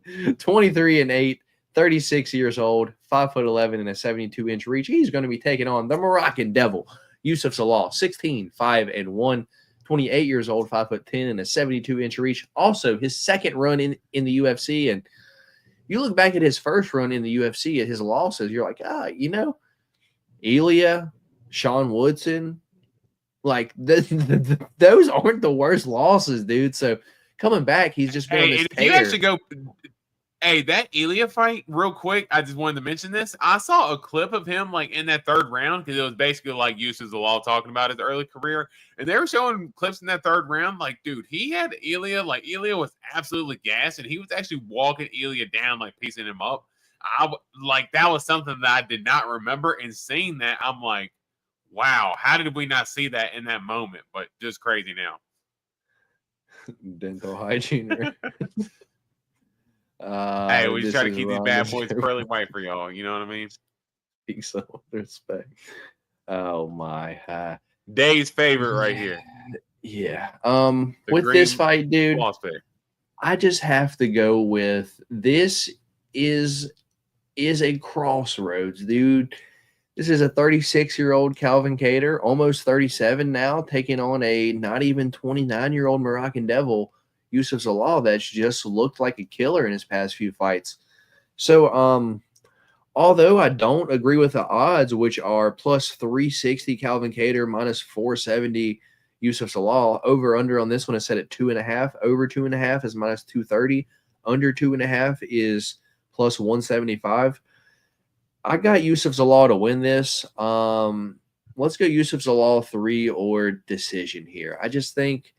23-8, 36 years old, 5'11", and a 72-inch reach. He's going to be taking on the Moroccan Devil, Yusuf Salah, 16-5-1, 28 years old, 5'10", and a 72-inch reach. Also, his second run in the UFC. And you look back at his first run in the UFC at his losses, you're like, Elia, Sean Woodson, like those aren't the worst losses, dude. So coming back, he's just been on this tear.
Hey, that Ilya fight, real quick, I just wanted to mention this. I saw a clip of him like in that third round because it was basically like Yusuf Zalal talking about his early career. And they were showing clips in that third round. Like, dude, he had Ilya, like Ilya was absolutely gassed, and he was actually walking Ilya down, like piecing him up. Like that was something that I did not remember. And seeing that, I'm like, wow, how did we not see that in that moment? But just crazy now.
Dental hygiene.
Hey, we just try to keep these bad boys pearly white for y'all. You know what I mean?
Speak some respect. Oh my!
Day's favorite right here.
Yeah. With this fight, dude, I just have to go with this. Is a crossroads, dude. This is a 36-year-old Calvin Kattar, almost 37 now, taking on a not even 29-year-old Moroccan Devil, Yusuf Zalal, that's just looked like a killer in his past few fights. So, although I don't agree with the odds, which are plus 360 Calvin Kattar, minus 470 Yusuf Zalal, over under on this one is set at 2.5. Over 2.5 is minus 230. Under 2.5 is plus 175. I got Yusuf Zalal to win this. Let's go Yusuf Zalal 3 or decision here. I just think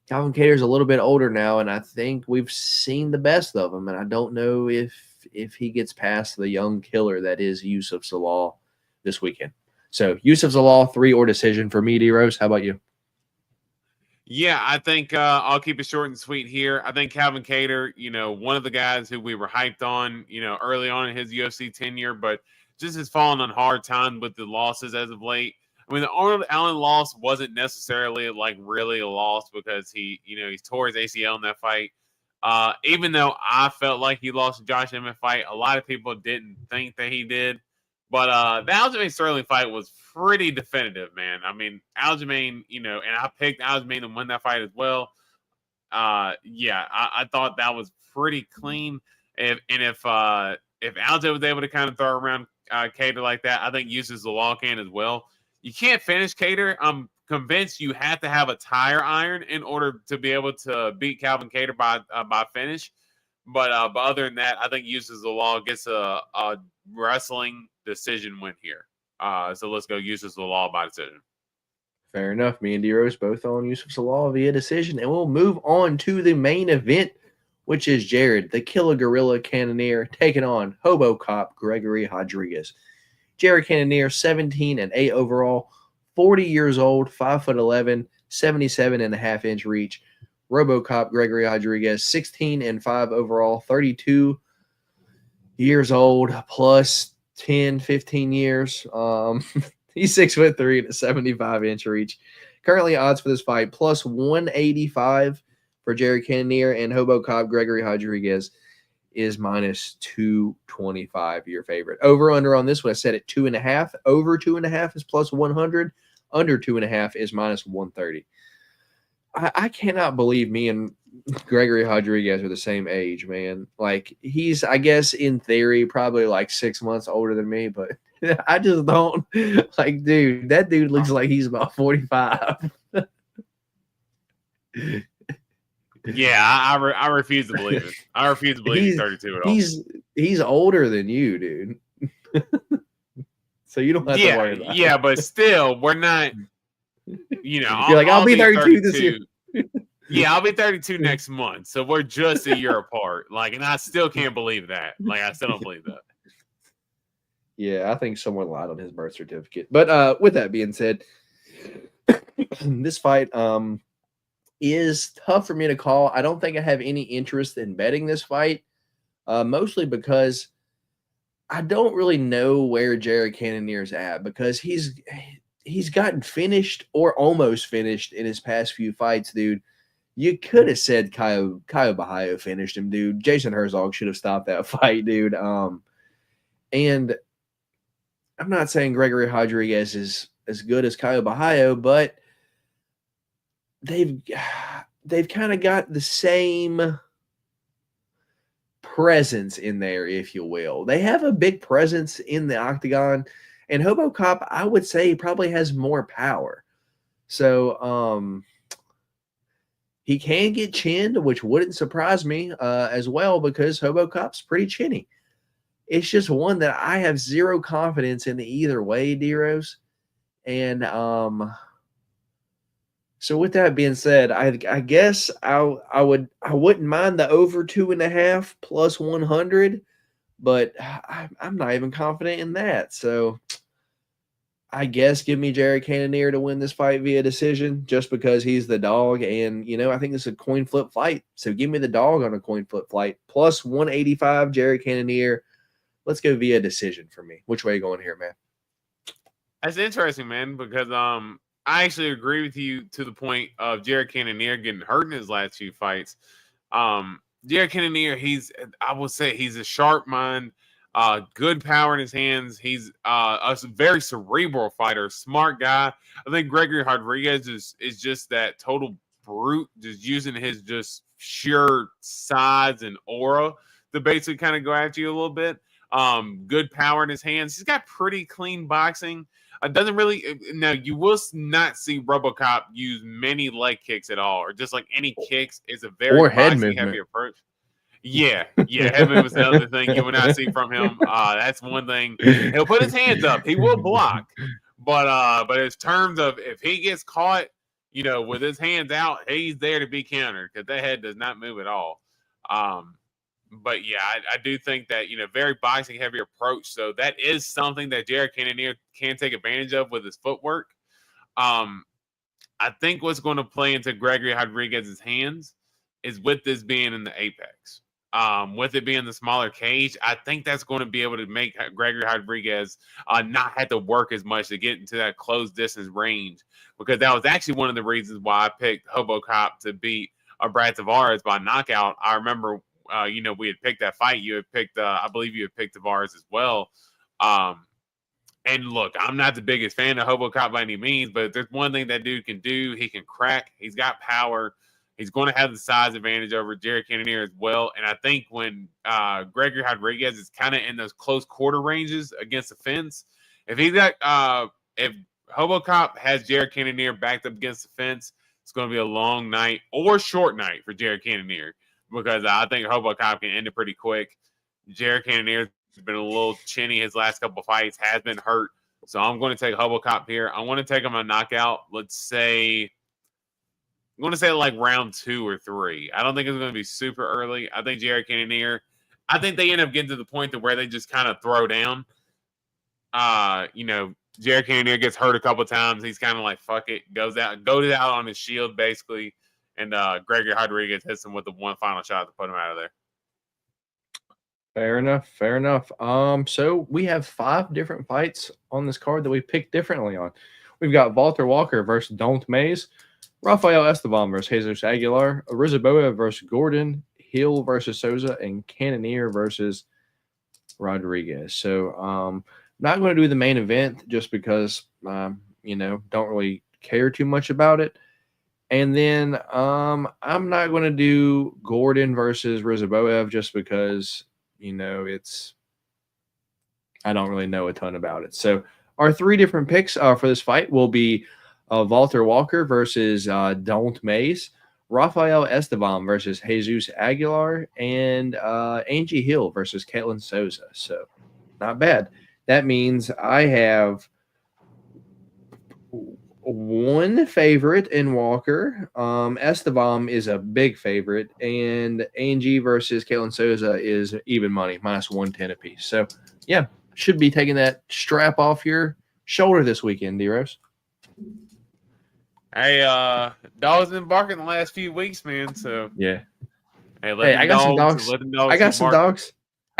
Calvin Kattar's a little bit older now, and I think we've seen the best of him, and I don't know if he gets past the young killer that is Yusuf Zalal this weekend. So Yusuf Zalal 3 or decision for me, D-Rose. How about you?
Yeah, I think I'll keep it short and sweet here. I think Calvin Kattar, one of the guys who we were hyped on, early on in his UFC tenure, but just has fallen on hard time with the losses as of late. I mean, the Arnold Allen loss wasn't necessarily like really a loss because he tore his ACL in that fight. Even though I felt like he lost the Josh Emmett fight, a lot of people didn't think that he did. But the Aljamain Sterling fight was pretty definitive, man. I mean, Aljamain, and I picked Aljamain to win that fight as well. Yeah, I thought that was pretty clean. If Aljo was able to kind of throw around Kattar like that, I think Yusuf Zalal can as well. You can't finish Kattar. I'm convinced you have to have a tire iron in order to be able to beat Calvin Kattar by finish. But other than that, I think Yusuf Zalal gets a wrestling decision win here. So let's go Yusuf Zalal by decision.
Fair enough. Me and D-Rose both on Yusuf Zalal via decision. And we'll move on to the main event, which is Jared, the Killer Gorilla Cannonier, taking on Hobo Cop Gregory Rodrigues. Jared Cannonier, 17-8 overall, 40 years old, 5'11", 77.5-inch reach. RoboCop Gregory Rodrigues, 16-5 overall, 32 years old, plus 10, 15 years. He's 6'3" and a 75-inch reach. Currently, odds for this fight plus 185 for Jared Cannonier, and HoboCop Gregory Rodrigues is minus 225. Your favorite. Over under on this one, I set at 2.5. Over 2.5 is plus 100. Under 2.5 is minus 130. I cannot believe me and Gregory Rodrigues are the same age, man. Like, he's, I guess, in theory, probably like 6 months older than me, but I just don't. Like, dude, that dude looks like he's about 45.
Yeah, I refuse to believe it. I refuse to believe he's 32 at all.
He's older than you, dude. So you don't have to worry about it.
Yeah, but still, we're not,
You're like, I'll be 32 this year.
Yeah, I'll be 32 next month. So we're just a year apart. Like, and I still can't believe that. Like, I still don't believe that.
Yeah, I think someone lied on his birth certificate. But with that being said, this fight is tough for me to call. I don't think I have any interest in betting this fight, mostly because I don't really know where Jared Cannonier's at, because he's gotten finished or almost finished in his past few fights, dude. You could have said Caio Bahaio finished him, dude. Jason Herzog should have stopped that fight, dude. And I'm not saying Gregory Rodrigues is as good as Caio Bahaio, but they've kind of got the same presence in there, if you will. They have a big presence in the octagon, and HoboCop, I would say, probably has more power. So, He can get chinned, which wouldn't surprise me as well, because Hobocop's pretty chinny. It's just one that I have zero confidence in either way, D-Rose. And so with that being said, I guess I wouldn't mind the over 2.5 plus 100, but I'm not even confident in that. So I guess give me Jared Cannonier to win this fight via decision, just because he's the dog. And, I think it's a coin flip fight. So give me the dog on a coin flip fight. Plus 185, Jared Cannonier. Let's go via decision for me. Which way are you going here, man?
That's interesting, man, because I actually agree with you to the point of Jared Cannonier getting hurt in his last few fights. Jared Cannonier, I would say he's a sharp mind, good power in his hands. He's a very cerebral fighter, smart guy. I think Gregory Rodrigues is just that total brute, just using his just sheer size and aura to basically kind of go after you a little bit. Good power in his hands. He's got pretty clean boxing. Doesn't really. No, you will not see RoboCop use many leg kicks at all, or just like any kicks. It's a very
head
boxing heavy approach. Yeah, head movement is another thing you will not see from him. That's one thing. He'll put his hands up. He will block, but in terms of if he gets caught, with his hands out, he's there to be countered because that head does not move at all. But yeah, I do think that, very boxing heavy approach. So that is something that Jared Cannonier can take advantage of with his footwork. I think what's going to play into Gregory Rodrigues' hands is with this being in the Apex. With it being the smaller cage, I think that's going to be able to make Gregory Rodrigues not have to work as much to get into that close distance range, because that was actually one of the reasons why I picked Hobocop to beat Brad Tavares by knockout. I remember we had picked that fight. You had picked, I believe you had picked Tavares as well. And look, I'm not the biggest fan of Hobocop by any means, but if there's one thing that dude can do, he can crack. He's got power. He's going to have the size advantage over Jared Cannonier as well. And I think when Gregory Rodrigues is kind of in those close quarter ranges against the fence, if Hobocop has Jared Cannonier backed up against the fence, it's going to be a long night or short night for Jared Cannonier, because I think Hobocop can end it pretty quick. Jared Cannonier has been a little chinny his last couple of fights, has been hurt. So I'm going to take Hobocop here. I want to take him a knockout. I'm going to say like round 2 or 3. I don't think it's going to be super early. I think Jared Cannonier, I think they end up getting to the point to where they just kind of throw down. Jared Cannonier gets hurt a couple of times. He's kind of like, fuck it, goes out on his shield basically. And Gregory Rodrigues hits him with the one final shot to put him out of there.
Fair enough. So we have 5 different fights on this card that we picked differently on. We've got Walter Walker versus Don't Mays, Rafael Esteban versus Jesus Aguilar, Arizaboa versus Gordon, Hill versus Souza, and Cannonier versus Rodrigues. So not going to do the main event just because don't really care too much about it. And then I'm not going to do Gordon versus Rizaboev just because, I don't really know a ton about it. So our 3 different picks for this fight will be Walter Walker versus Don't Mays, Rafael Esteban versus Jesus Aguilar, and Angie Hill versus Caitlin Souza. So not bad. That means I have one favorite in Walker. Esteban is a big favorite, and Angie versus Caitlin Souza is even money, minus 110 apiece. So, yeah, should be taking that strap off your shoulder this weekend, D-Rose.
Hey, dogs been barking the last few weeks, man. So
yeah.
Hey, I got some dogs.
I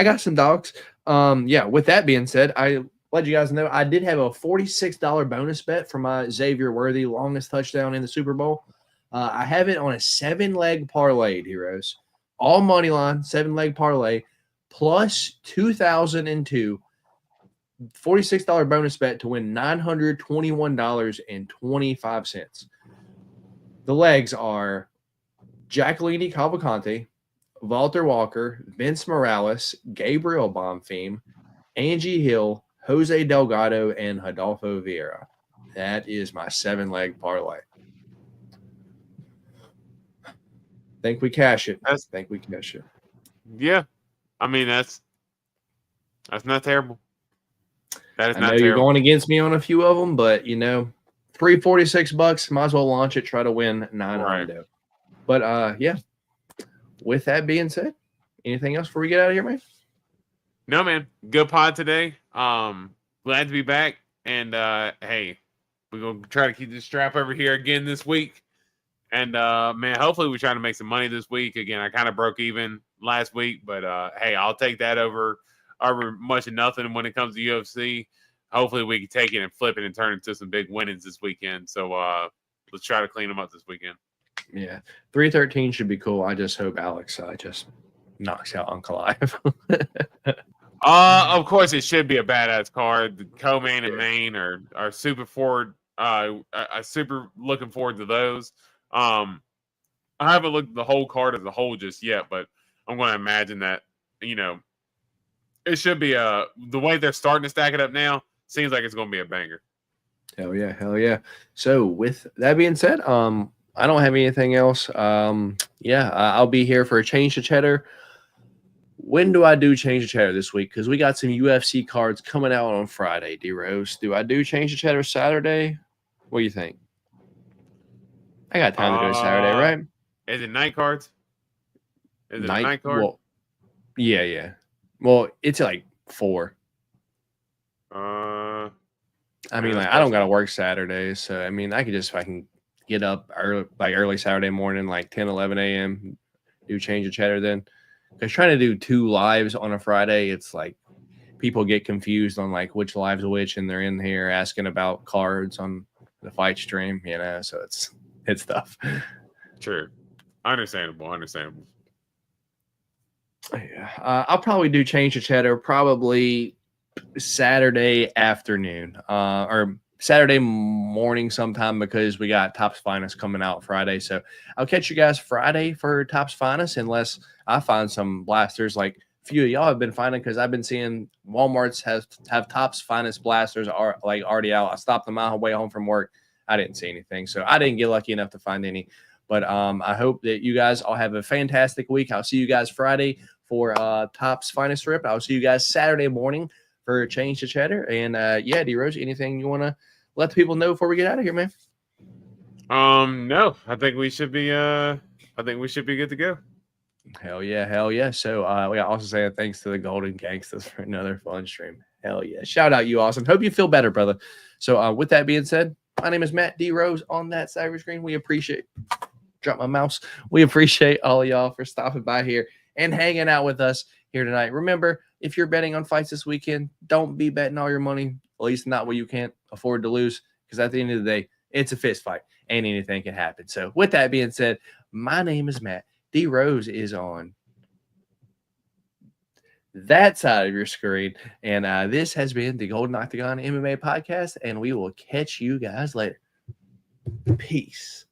got some dogs. Yeah. With that being said, I let you guys know I did have a $46 bonus bet for my Xavier Worthy longest touchdown in the Super Bowl. I have it on a 7-leg parlay, heroes. All money line, 7-leg parlay, plus 2002. $46 bonus bet to win $921.25. The legs are Jacqueline Cavalcante, Walter Walker, Vince Morales, Gabriel Bonfim, Angie Hill, Jose Delgado, and Adolfo Vieira. That is my 7-leg parlay. Think we cash it. I think we cash it.
Yeah. I mean, that's not terrible. That is
I
not
know
terrible.
you're going against me on a few of them, but $346, might as well launch it, try to win 9 hundo. But yeah. With that being said, anything else before we get out of here, man?
No, man. Good pod today. Glad to be back. And hey, we're gonna try to keep this strap over here again this week. And man, hopefully we try to make some money this week. Again, I kind of broke even last week, but hey, I'll take that over much of nothing when it comes to UFC. Hopefully we can take it and flip it and turn it into some big winnings this weekend. So let's try to clean them up this weekend.
Yeah, 313 should be cool. I just hope Alex just knocks out Uncle Live.
Of course, it should be a badass card. The co-main and main are super forward. Super looking forward to those. I haven't looked at the whole card as a whole just yet, but I'm going to imagine that it should be the way they're starting to stack it up now. Seems like it's going to be a banger.
Hell yeah. So with that being said, I don't have anything else. I'll be here for a Change to Cheddar. When do I do Change to Cheddar this week? Because we got some UFC cards coming out on Friday, D-Rose. Do I do Change to Cheddar Saturday? What do you think? I got time to do it Saturday, right?
Is it night cards? Is it a night card?
Well, yeah. Well, it's like 4. I mean, I don't got to work Saturday, so I mean, I can get up early Saturday morning, like 10, 11 a.m., do Change to Cheddar then. Because trying to do 2 lives on a Friday, it's like people get confused on like which live's which, and they're in here asking about cards on the fight stream, so it's tough.
Sure. Understandable.
Yeah. I'll probably do Change to Cheddar probably Saturday afternoon or Saturday morning sometime, because we got Topps Finest coming out Friday. So I'll catch you guys Friday for Topps Finest, unless I find some blasters like a few of y'all have been finding, because I've been seeing Walmart's have Topps Finest blasters are like already out. I stopped them on my way home from work. I didn't see anything, so I didn't get lucky enough to find any. But I hope that you guys all have a fantastic week. I'll see you guys Friday for Topps Finest Rip. I'll see you guys Saturday morning for Change to Cheddar. And D-Rose, anything you want to let the people know before we get out of here, man?
No, I think we should be good to go.
Hell yeah. So we got also saying thanks to the Golden Gangsters for another fun stream. Hell yeah. Shout out you, Austin. Hope you feel better, brother. So with that being said, my name is Matt D. Rose on that side of the screen. We appreciate We appreciate all of y'all for stopping by here and hanging out with us here tonight. Remember, if you're betting on fights this weekend, don't be betting all your money, at least not what you can't afford to lose, because at the end of the day, it's a fist fight and anything can happen. So with that being said, my name is Matt. D. Rose is on that side of your screen. And this has been the Golden Octagon MMA Podcast, and we will catch you guys later. Peace.